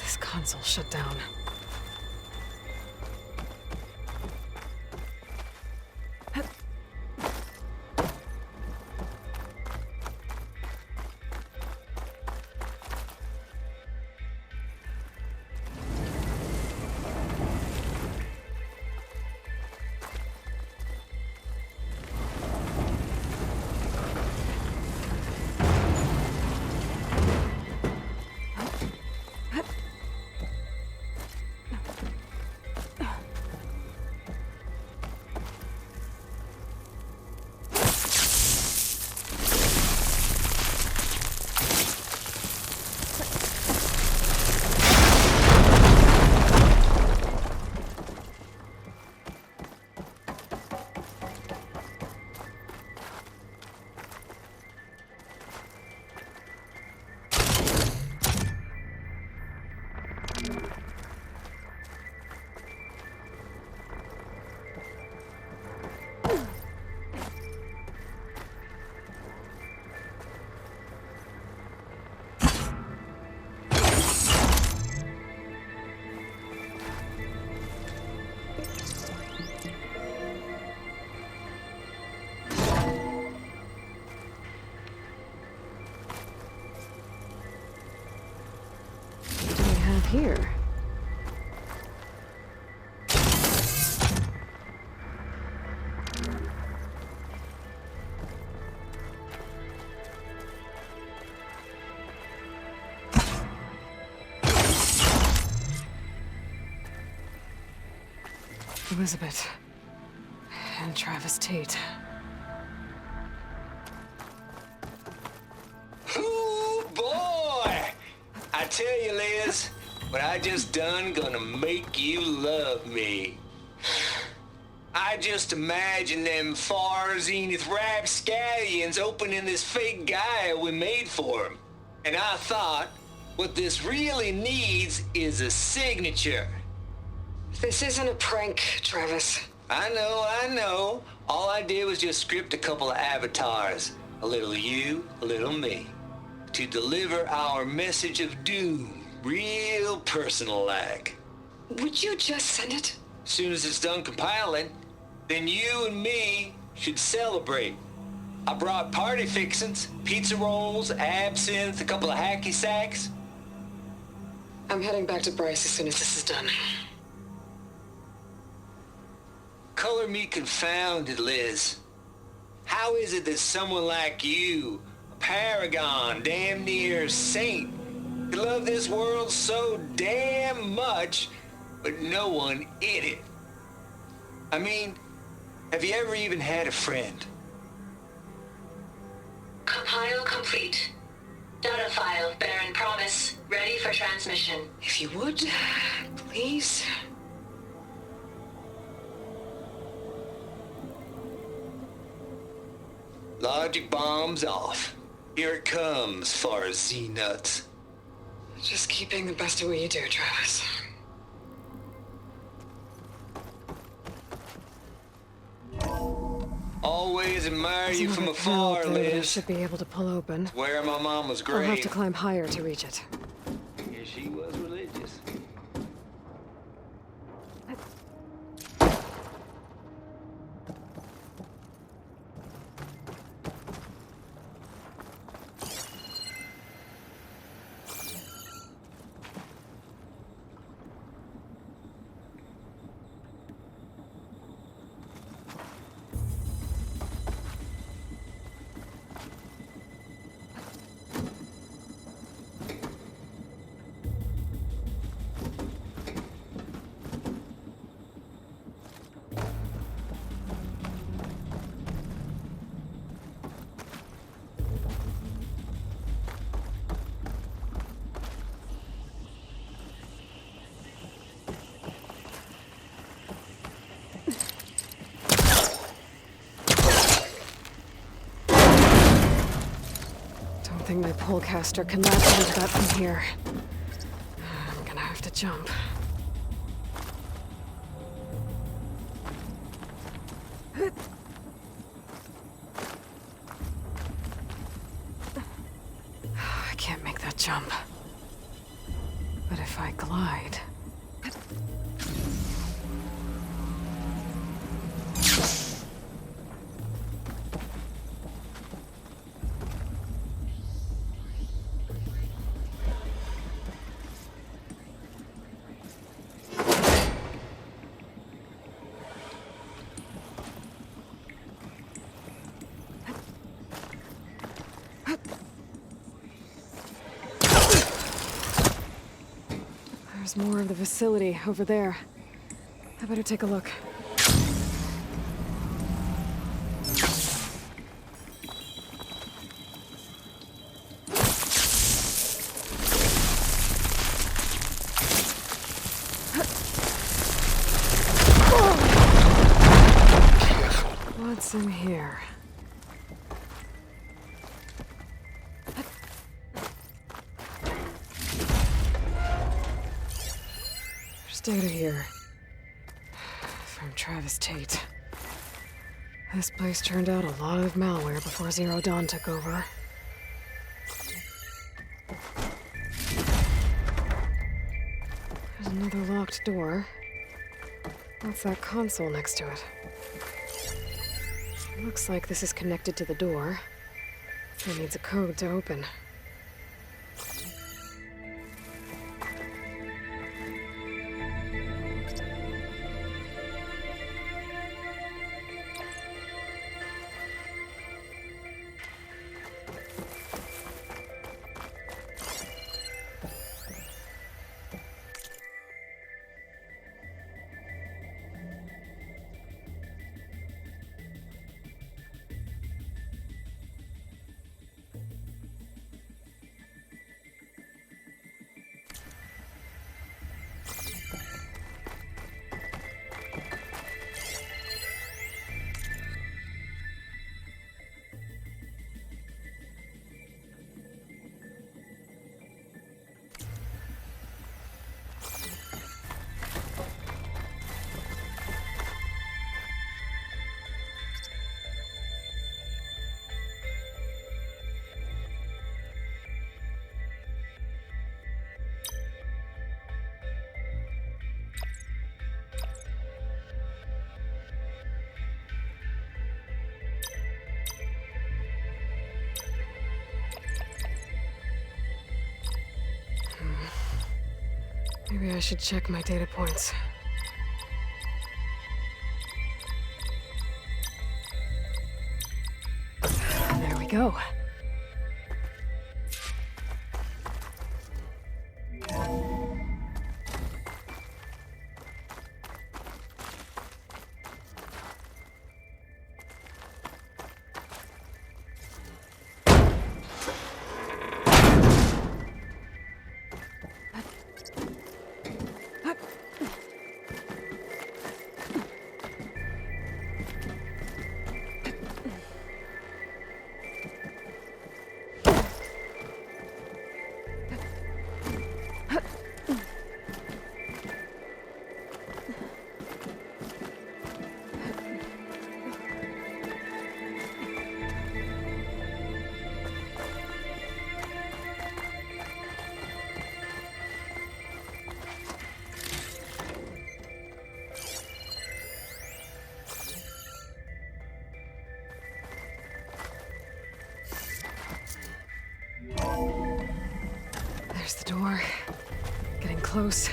This console shut down. Here. Elizabeth and Travis Tate. Ooh, boy! I tell you, Liz, what I just done gonna make you love me. I just imagine them far zenith rapscallions opening this fake guy we made for him. And I thought, what this really needs is a signature. This isn't a prank, Travis. I know. All I did was just script a couple of avatars. A little you, a little me. To deliver our message of doom. Real personal-like. Would you just send it? Soon as it's done compiling, then you and me should celebrate. I brought party fixins, pizza rolls, absinthe, a couple of hacky sacks. I'm heading back to Bryce as soon as this is done. Color me confounded, Liz. How is it that someone like you, a paragon, damn near saint, could love this world so damn much, but no one in it? I mean, have you ever even had a friend? Compile complete. Data file, Baron Promise, ready for transmission. If you would, please. Logic bomb's off. Here it comes, far as Z-nuts. Just keeping the best of what you do, Travis. Always admire you from There's another afar, panel there that I Liz. should be able to pull open. Where my mama's I'll have grave. to climb higher to reach it. Yeah, she was religious. I think my polecaster can latch onto that from here. I'm gonna have to jump. I can't make that jump. But if I glide... There's more of the facility over there. I better take a look. What's in here? Data here. From Travis Tate. This place turned out a lot of malware before Zero Dawn took over. There's another locked door. What's that console next to it? Looks like this is connected to the door. It needs a code to open. Maybe I should check my data points. There we go. There's the door. Getting close.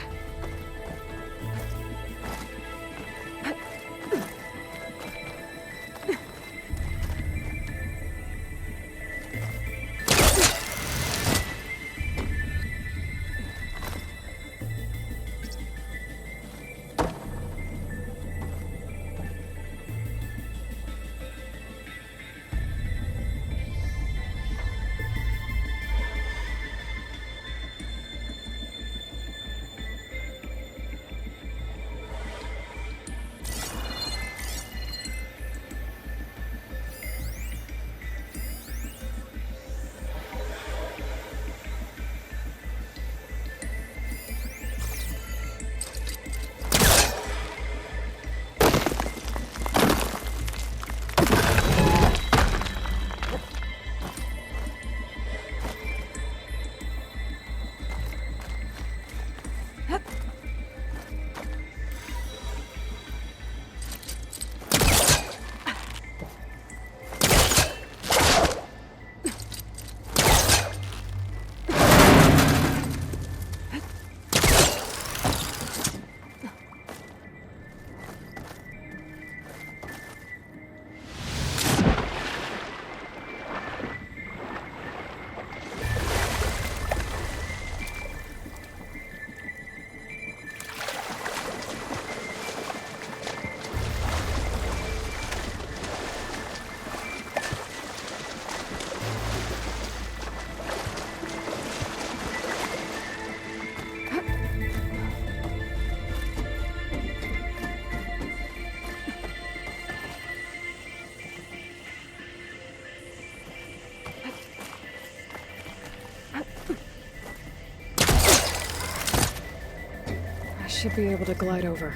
Should be able to glide over.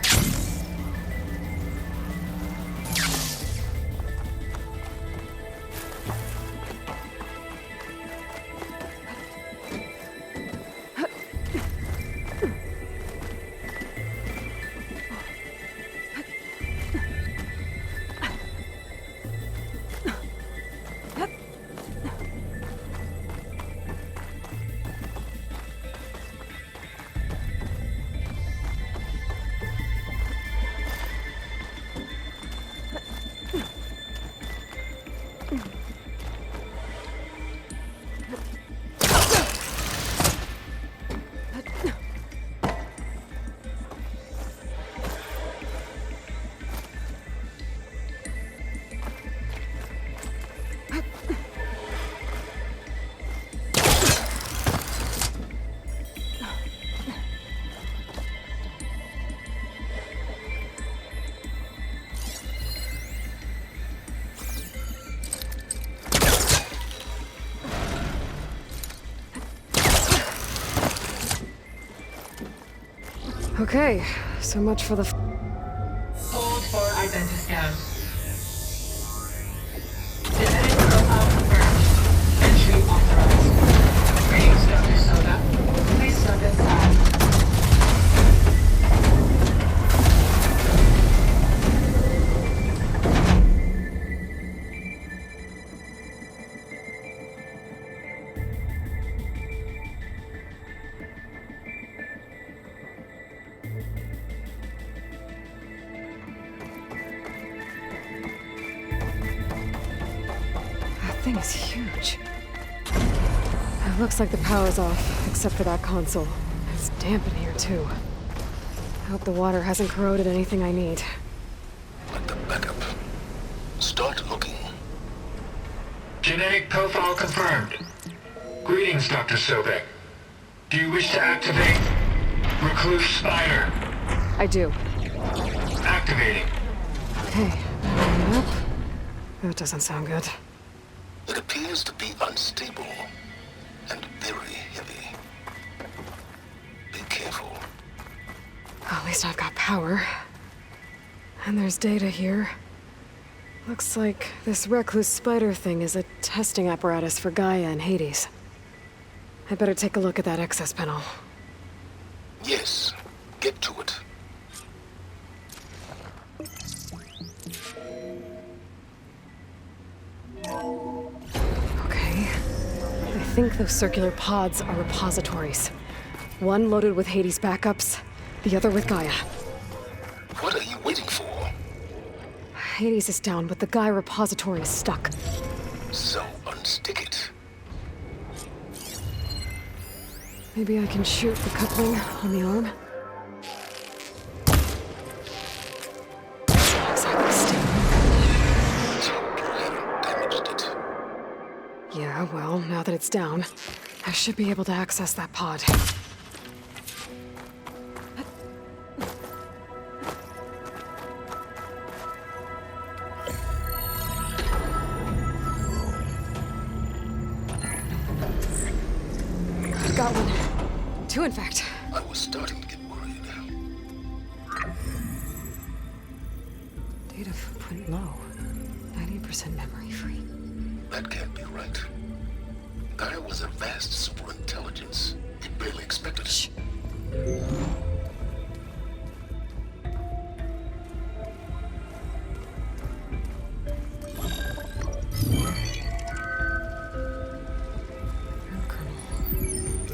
Okay, so much for the... Hold for identiscan. Genetic profile confirmed. Entry authorized. Greetings, Dr. Soda. Please step inside. That thing is huge. It looks like the power's off, except for that console. It's damp in here, too. I hope the water hasn't corroded anything I need. Like the backup. Start looking. Genetic profile confirmed. Greetings, Dr. Sobek. Do you wish to activate Recluse Spider? I do. Activating. Okay, bring it up. That doesn't sound good. It appears to be unstable and very heavy. Be careful. Oh, At least I've got power. And there's data here. Looks like this recluse spider thing is a testing apparatus for Gaia and Hades. I'd better take a look at that access panel. Yes, get to it. Okay. I think those circular pods are repositories. One loaded with Hades backups, the other with Gaia. What are you waiting for? Hades is down, but the Gaia repository is stuck. So unstick it. Maybe I can shoot the coupling on the arm? It's not exactly stable. Yeah, well, now that it's down, I should be able to access that pod. Got one. Two, in fact. I was starting to get worried. Data footprint low. 90% memory free. That can't be right. Gaia was a vast superintelligence. It barely expected it.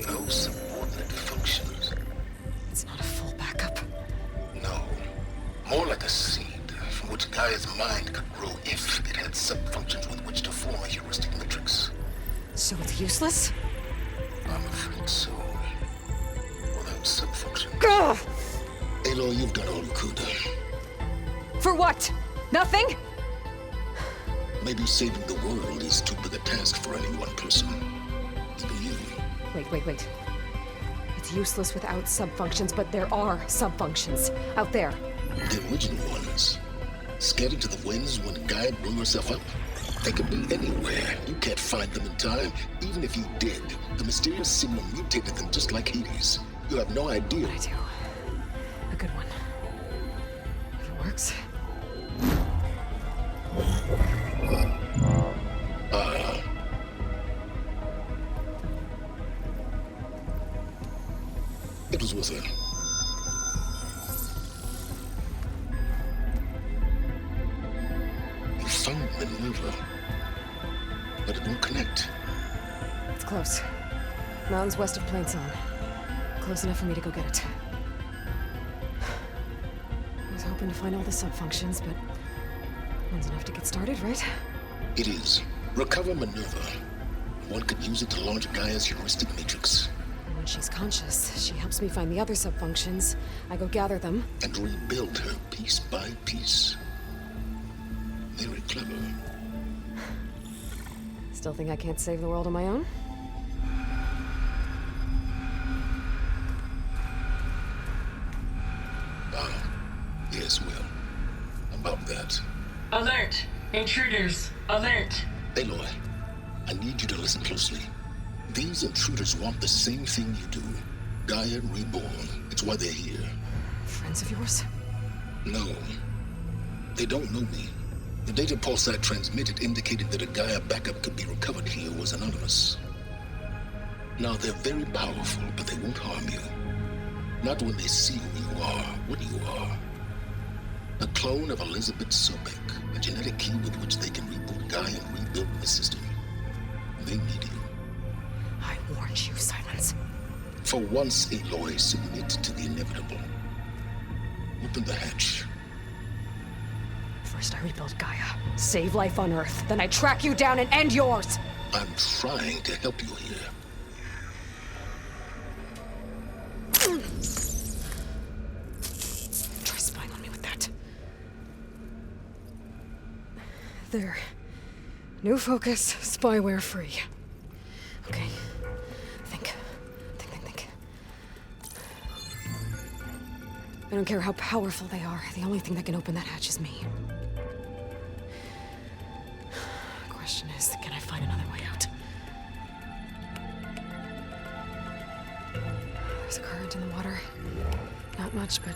No subordinate functions. It's not a full backup. No. More like a seed from which Gaia's mind could grow if it had sub-functions with which to form a heuristic matrix. So it's useless? I'm afraid so. Without sub-functions. Gah! Aloy, you've done all you could. For what? Nothing? Maybe saving the world is too big a task for any one person. Even you. Wait. It's useless without sub-functions, but there are sub-functions out there. The original ones. Scattered to the winds when Gaia blew herself up. They could be anywhere. You can't find them in time. Even if you did, the mysterious signal mutated them just like Hades. You have no idea. I do. A good one. If it works. It was with her. You found Minerva, but it won't connect. It's close. Mountains west of Plainson. Close enough for me to go get it. I was hoping to find all the sub-functions, but one's enough to get started, right? It is. Recover Minerva. One could use it to launch Gaia's heuristic matrix. And when she's conscious, she helps me find the other sub-functions. I go gather them. And rebuild her piece by piece. Very clever. Still think I can't save the world on my own? Yes, well. About that. Alert! Intruders! Alert! Aloy, I need you to listen closely. These intruders want the same thing you do. Gaia reborn. It's why they're here. Friends of yours? No. They don't know me. The data pulse I transmitted indicated that a Gaia backup could be recovered here was anonymous. Now, they're very powerful, but they won't harm you. Not when they see who you are, what you are. A clone of Elizabeth Sobek, a genetic key with which they can reboot Gaia and rebuild the system. They need you. I warned you, Silence. For once, Aloy, submit to the inevitable. Open the hatch. First I rebuild Gaia, save life on Earth, then I track you down and end yours! I'm trying to help you here. Try spying on me with that. There. New focus, spyware free. Okay. Think. I don't care how powerful they are. The only thing that can open that hatch is me. Question is, can I find another way out? There's a current in the water. Not much, but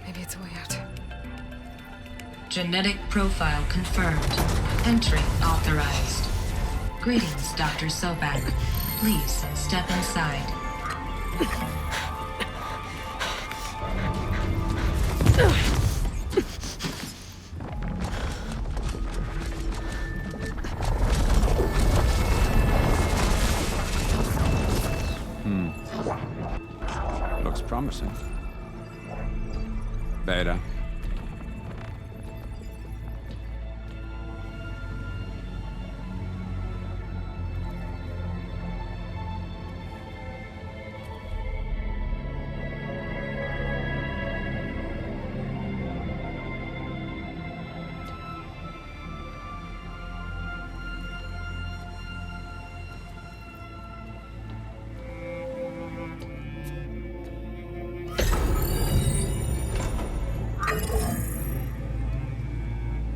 Maybe it's a way out. Genetic profile confirmed. Entry authorized. Greetings, Dr. Sobak. Please step inside. Looks promising. Beta.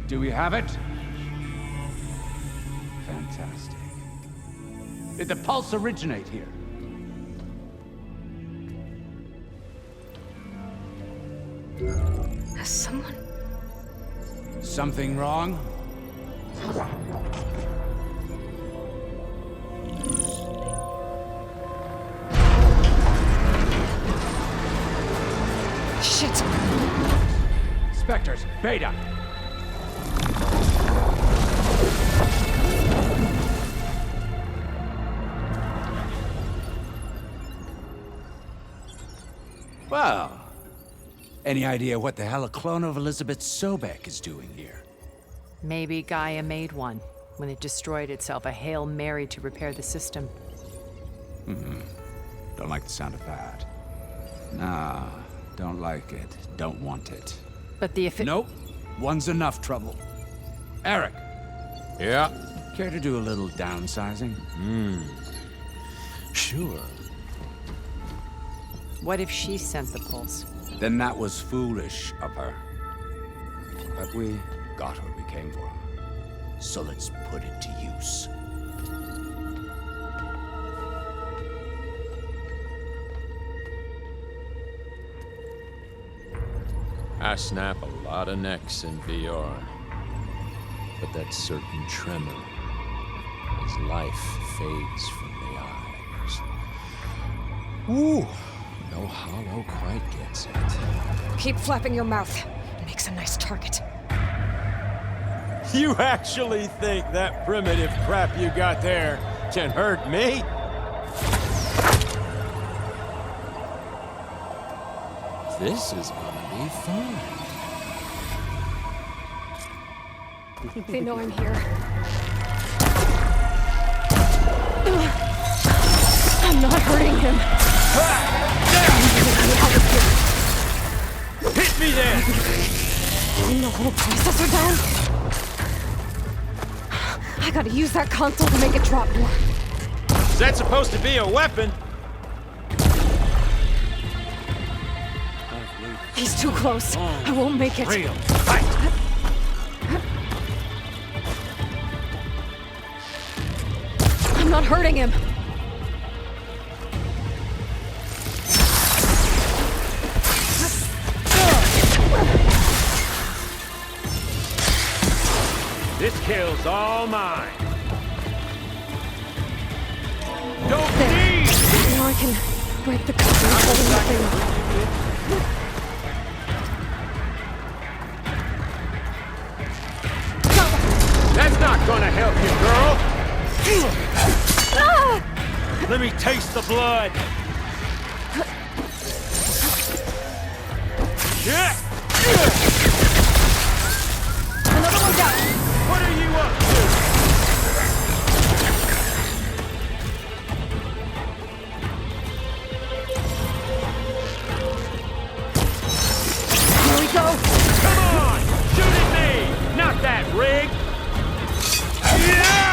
Do we have it? Fantastic. Did the pulse originate here? Has someone... Something wrong? Shit! Spectres, Beta! Well, any idea what the hell a clone of Elizabeth Sobek is doing here? Maybe Gaia made one. When it destroyed itself, a Hail Mary to repair the system. Don't like the sound of that. Nah, don't like it. Don't want it. But the Nope. One's enough trouble. Eric. Yeah? Care to do a little downsizing? Sure. What if she sent the pulse? Then that was foolish of her. But we got what we came for. So let's put it to use. I snap a lot of necks in VR. But that certain tremor as life fades from the eyes. Ooh, no hollow quite gets it. Keep flapping your mouth. It makes a nice target. You actually think that primitive crap you got there can hurt me? This is gonna be fun. They know I'm here. I'm not hurting him. Hit me then! Getting the whole processor down? I gotta use that console to make it drop more. Is that supposed to be a weapon? He's too close. I won't make it. Real fight! I'm not hurting him. This kill's all mine. Don't There. need! Now I can break the cover and pull the thing off. That's not gonna help you, girl! Let me taste the blood! Yeah! Another one down! What are you up to? Here we go! Come on! Shoot at me! Not that rig! Yeah!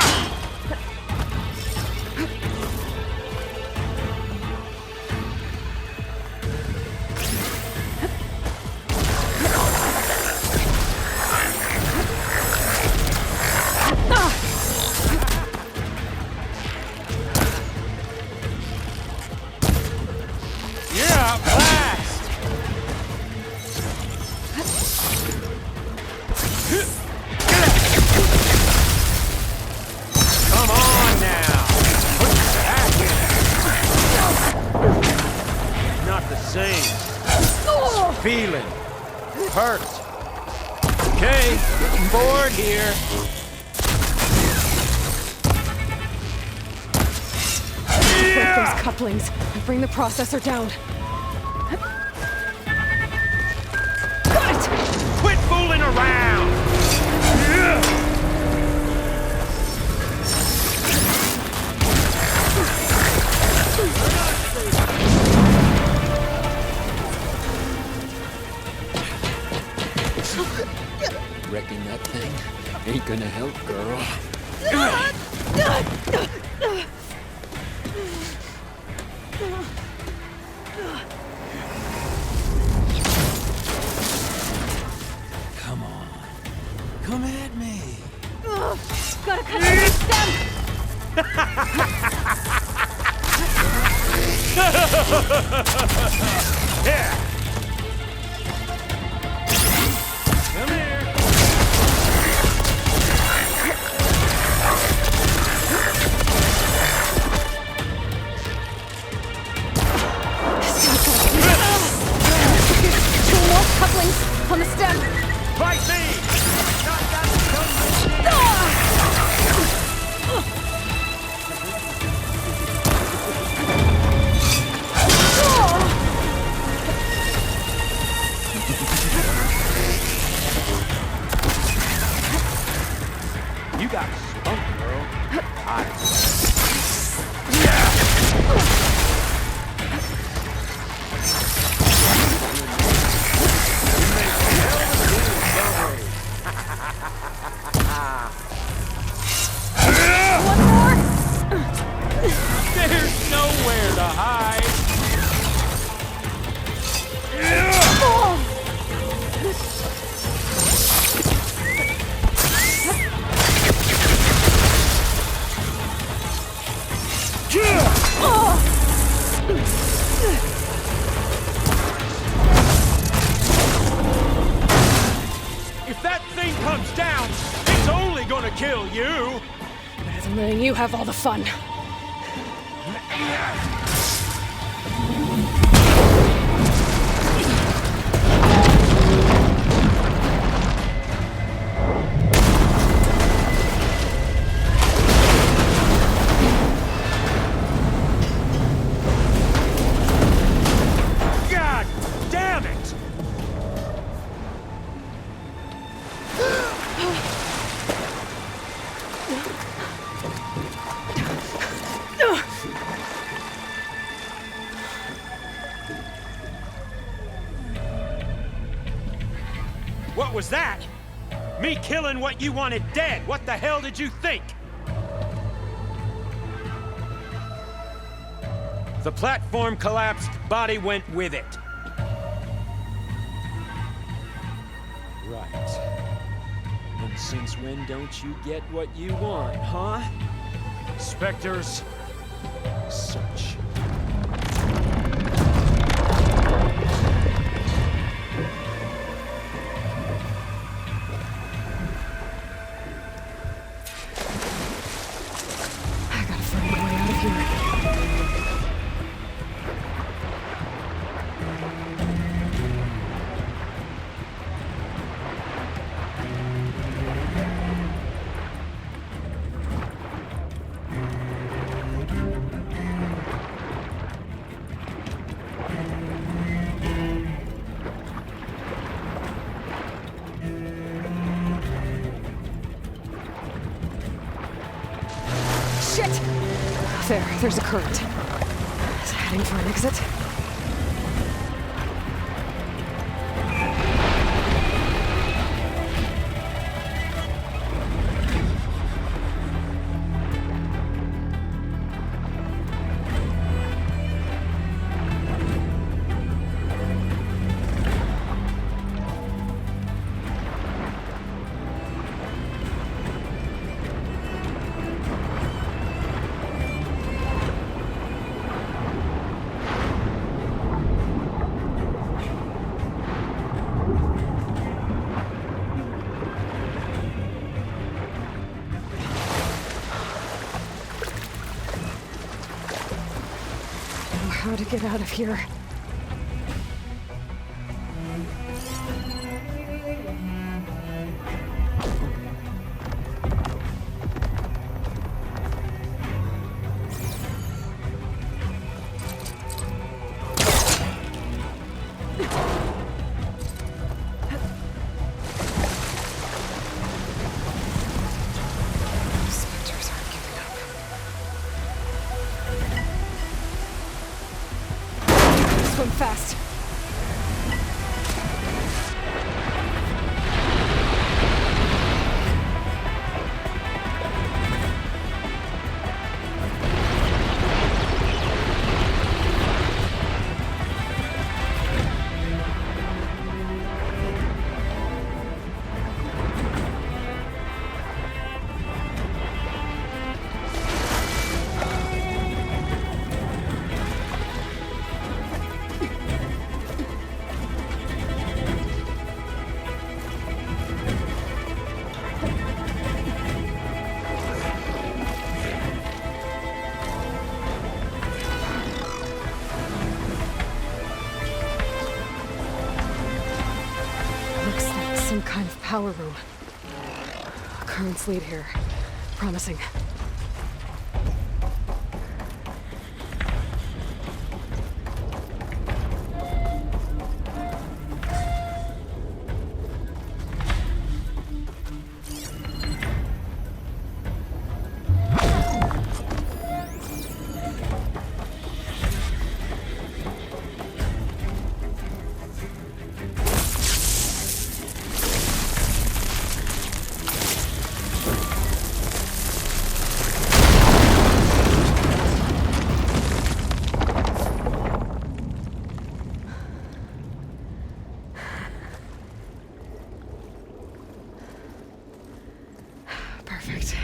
feeling? Hurt. Okay, getting bored here. Break those couplings and bring the processor down. Got it! Quit fooling around! Reckon that thing ain't gonna help, girl. Come on. Come at me. Gotta cut the stem! Here. Come here. Two more couplings on the stem! Fight me! You got spunk, girl. One more! There's nowhere to hide. If that thing comes down, it's only gonna kill you. Better than letting you have all the fun. God damn it! What was that? Me killing what you wanted dead. What the hell did you think? The platform collapsed, body went with it. Right. And since when don't you get what you want, huh? Spectres, Search. I gotta find a way out of here. Shit! There's a current. Is it heading for an exit? How to get out of here. Some kind of power room. Currents lead here. Promising. Perfect.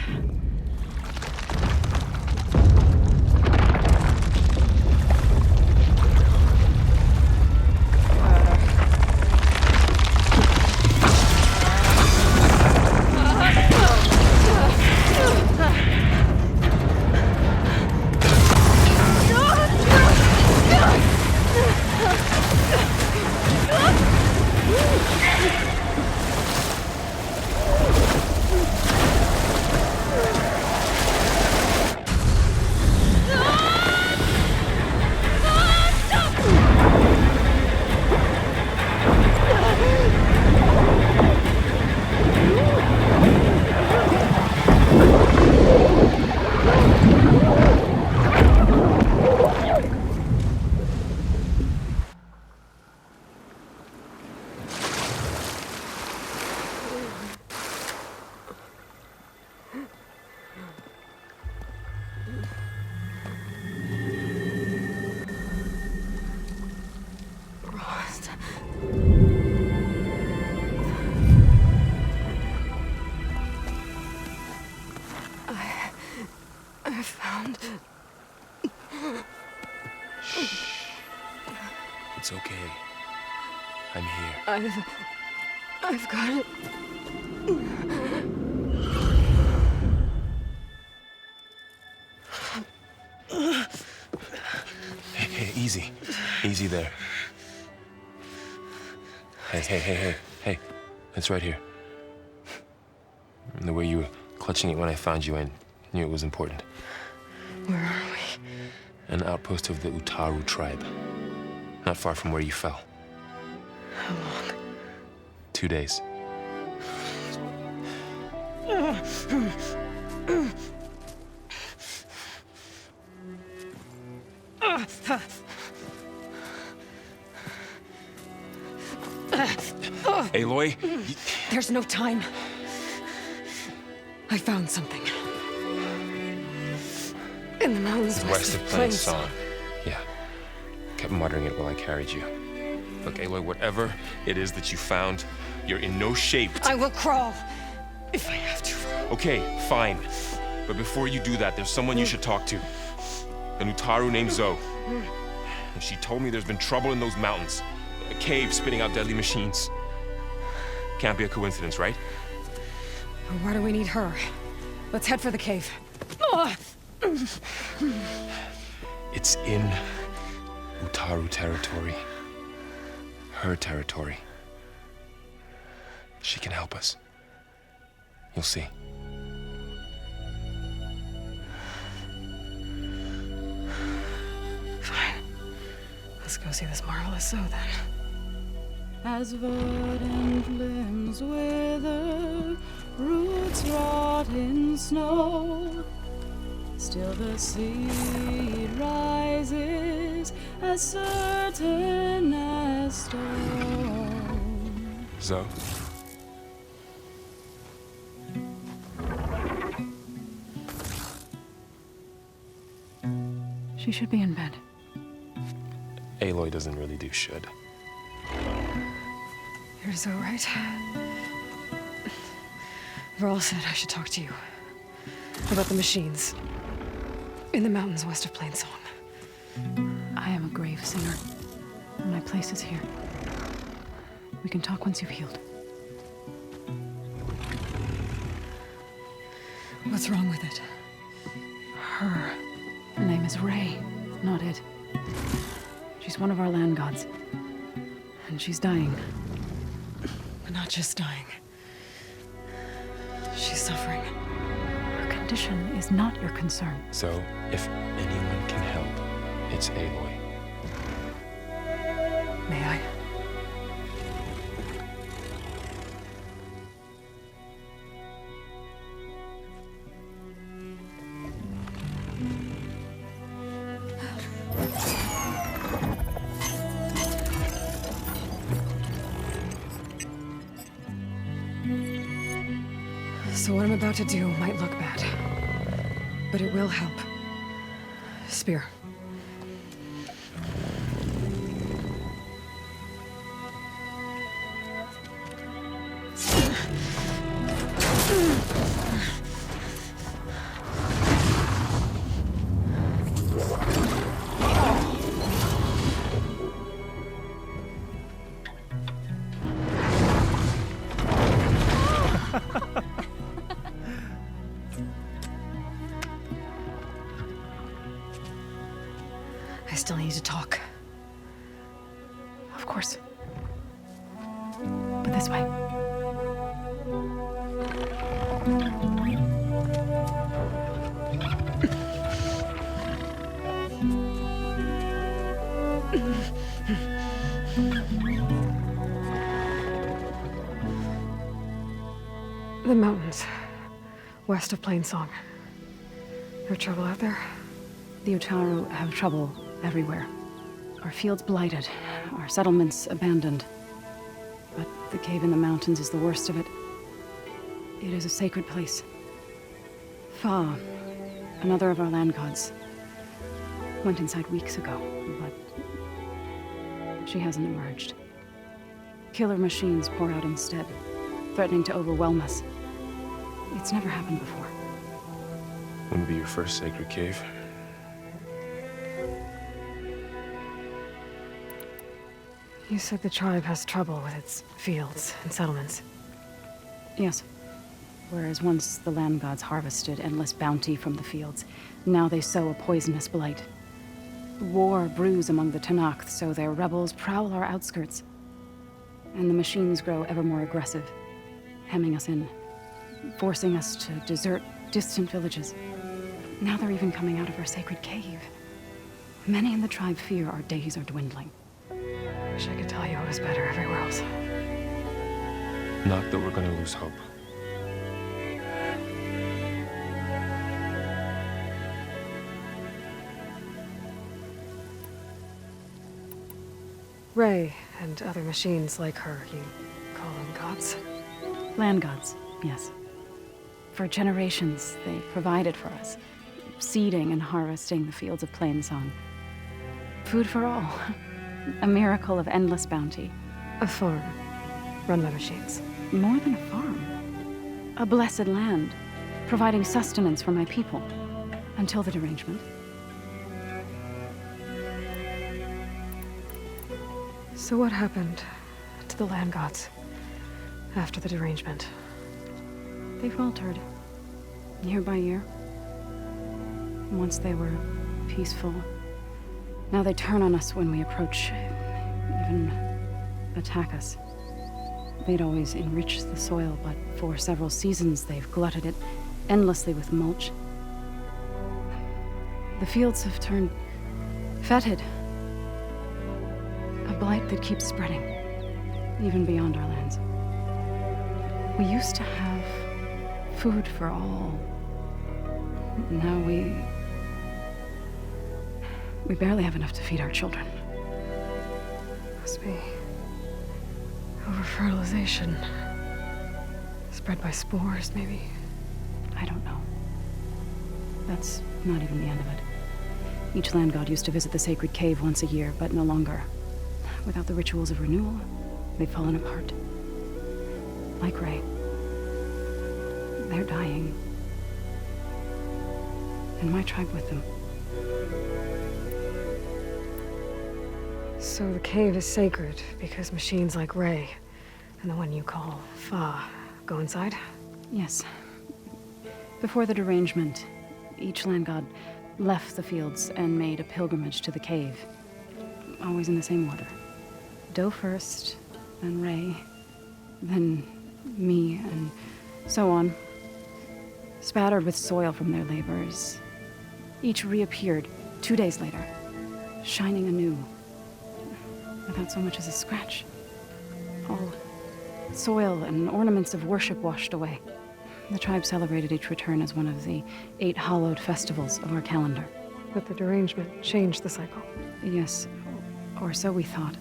I found... Shh. It's okay. I'm here. I've got it. Hey, easy. Easy there. Hey. It's right here. And the way you were clutching it when I found you, I knew it was important. Where are we? An outpost of the Utaru tribe. Not far from where you fell. How long? 2 days. Aloy? There's no time. I found something. In the mountains west of Plains Song. Yeah. Kept muttering it while I carried you. Look, Aloy, whatever it is that you found, you're in no shape to... I will crawl, if I have to. Okay, fine. But before you do that, there's someone you should talk to. An Utaru named Zoe. And she told me there's been trouble in those mountains. A cave spitting out deadly machines. Can't be a coincidence, right? Why do we need her? Let's head for the cave. It's in Utaru territory. Her territory. She can help us. You'll see. Fine. Let's go see this marvelous Zoe then. As verdant limbs wither, roots rot in snow, still the seed rises as certain as stone. Zoe? She should be in bed. Aloy doesn't really do should. You're Zoe, right? Varl said I should talk to you about the machines in the mountains west of Plains Song. I am a grave singer. My place is here. We can talk once you've healed. What's wrong with it? Her name is Ray, not it. She's one of our land gods. And she's dying. And not just dying. She's suffering. Her condition is not your concern. So, if anyone can help, it's Aloy. May I? So what I'm about to do might look bad, but it will help. Spear. I still need to talk. Of course. But this way. The mountains, west of Plainsong. No trouble out there? The Utaru have trouble everywhere. Our fields blighted, our settlements abandoned. But the cave in the mountains is the worst of it. It is a sacred place. Fa, another of our land gods, went inside weeks ago, but she hasn't emerged. Killer machines pour out instead, threatening to overwhelm us. It's never happened before. Wouldn't be your first sacred cave. You said the tribe has trouble with its fields and settlements. Yes. Whereas once the land gods harvested endless bounty from the fields, now they sow a poisonous blight. War brews among the Tanakhs, so their rebels prowl our outskirts. And the machines grow ever more aggressive, hemming us in, forcing us to desert distant villages. Now they're even coming out of our sacred cave. Many in the tribe fear our days are dwindling. Wish I could tell you it was better everywhere else. Not that we're gonna lose hope. Ray and other machines like her, you call them gods? Land gods, yes. For generations, they provided for us, seeding and harvesting the fields of Plainsong. Food for all. A miracle of endless bounty. A farm, run by machines. More than a farm. A blessed land, providing sustenance for my people. Until the derangement. So what happened to the land gods after the derangement? They faltered, year by year. Once they were peaceful. Now they turn on us when we approach, even attack us. They'd always enrich the soil, but for several seasons they've glutted it endlessly with mulch. The fields have turned fetid. A blight that keeps spreading, even beyond our lands. We used to have food for all. Now we barely have enough to feed our children. Must be over-fertilization. Spread by spores, maybe? I don't know. That's not even the end of it. Each land god used to visit the sacred cave once a year, but no longer. Without the rituals of renewal, they've fallen apart. Like Ray. They're dying. And my tribe with them. So the cave is sacred because machines like Ray and the one you call Fa go inside? Yes. Before the derangement, each land god left the fields and made a pilgrimage to the cave. Always in the same order. Do first, then Ray, then me, and so on. Spattered with soil from their labors. Each reappeared 2 days later, shining anew, without so much as a scratch. All soil and ornaments of worship washed away. The tribe celebrated each return as one of the 8 hallowed festivals of our calendar. But the derangement changed the cycle. Yes, or so we thought.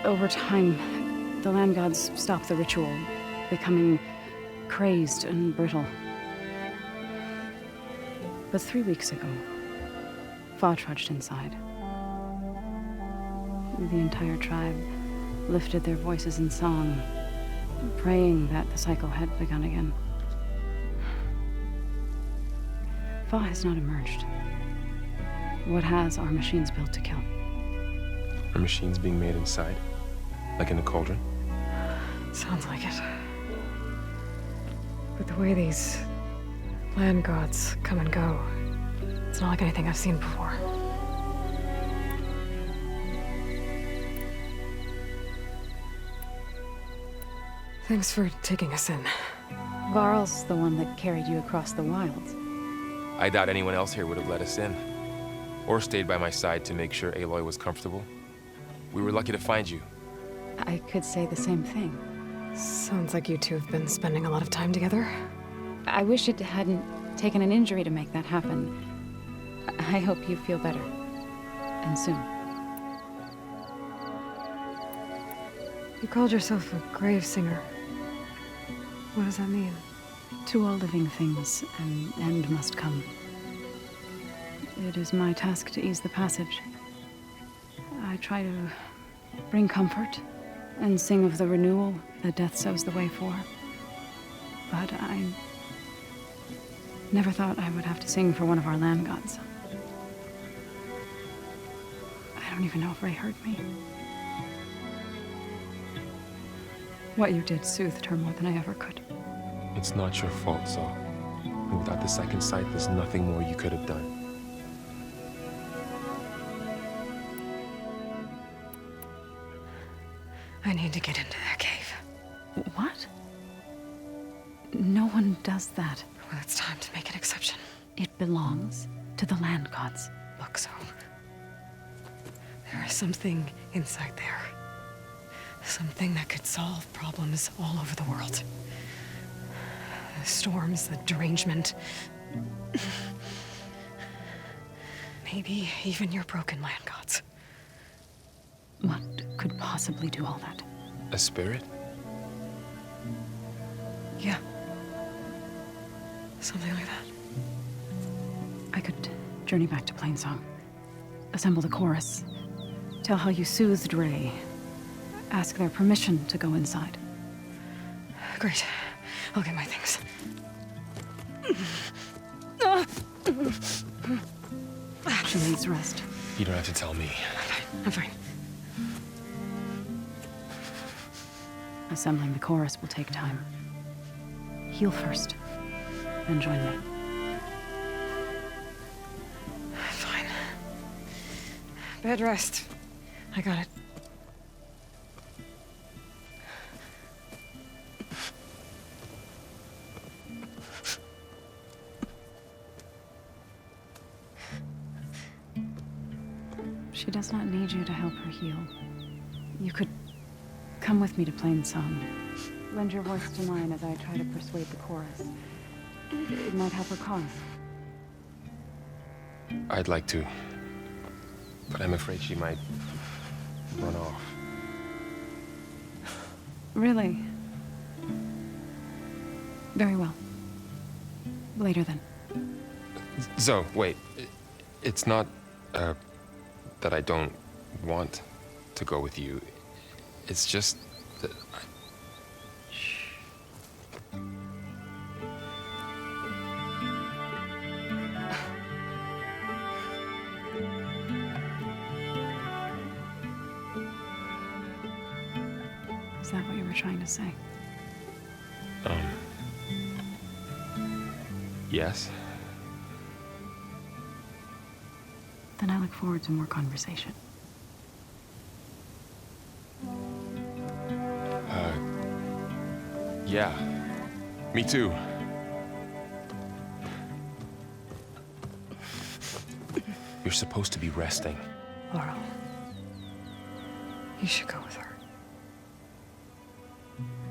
Over time, the land gods stopped the ritual, becoming crazed and brittle. But 3 weeks ago, Fa trudged inside. The entire tribe lifted their voices in song, praying that the cycle had begun again. Fa has not emerged. What has are machines built to kill. Are machines being made inside? Like in a cauldron? Sounds like it. But the way these land gods come and go, it's not like anything I've seen before. Thanks for taking us in. Varl's the one that carried you across the wilds. I doubt anyone else here would have let us in. Or stayed by my side to make sure Aloy was comfortable. We were lucky to find you. I could say the same thing. Sounds like you two have been spending a lot of time together. I wish it hadn't taken an injury to make that happen. I hope you feel better. And soon. You called yourself a grave singer. What does that mean? To all living things, an end must come. It is my task to ease the passage. I try to bring comfort and sing of the renewal that death sows the way for. But I never thought I would have to sing for one of our land gods. I don't even know if Ray heard me. What you did soothed her more than I ever could. It's not your fault, Zo. And without the second sight, there's nothing more you could have done. I need to get into that cave. What? No one does that. Well, it's time to make an exception. It belongs to the land gods. Look, Zo. There is something inside there. Something that could solve problems all over the world. The storms, the derangement. Maybe even your broken land gods. What could possibly do all that? A spirit? Yeah. Something like that. I could journey back to Plainsong. Assemble the chorus. Tell how you soothed Ray. Ask their permission to go inside. Great. I'll get my things. She needs rest. You don't have to tell me. I'm fine. Assembling the chorus will take time. Heal first, then join me. Fine. Bed rest. I got it. She does not need you to help her heal. You could come with me to Plainsong. Lend your voice to mine as I try to persuade the chorus. It might help her cause. I'd like to. But I'm afraid she might run off. Really? Very well. Later then. Zo, wait. It's not, that I don't want to go with you. It's just that Is that what you were trying to say? Yes. Then I look forward to more conversation. Yeah, me too. You're supposed to be resting. Laurel, you should go with her.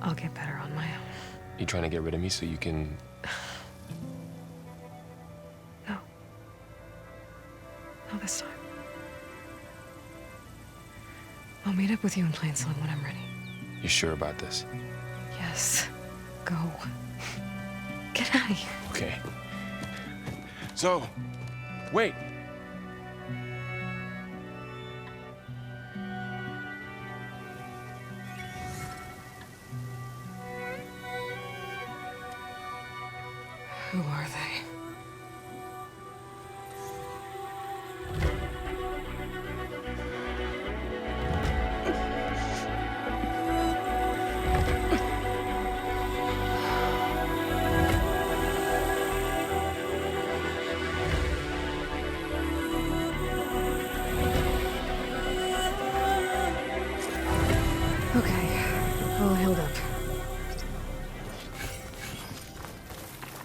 I'll get better on my own. You trying to get rid of me so you can... No. Not this time. I'll meet up with you in Plainsong when I'm ready. You sure about this? Yes. Go. Get out of here. Okay. So, wait. Who are they? Okay, all healed up.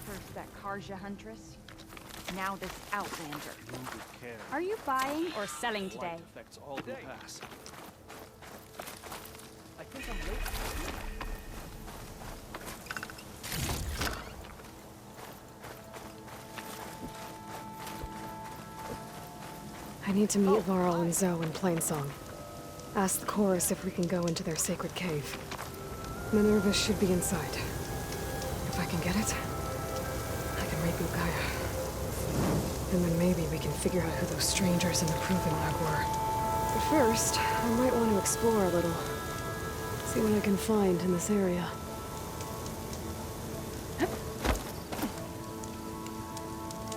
First that Karja huntress, now this outlander. Are you buying or selling today? Affects all who pass. I think I'm late. I need to meet Laurel and Zoe in Plainsong. Ask the chorus if we can go into their sacred cave. Minerva should be inside. If I can get it, I can reboot Gaia. And then maybe we can figure out who those strangers in the proving lab were. But first, I might want to explore a little. See what I can find in this area.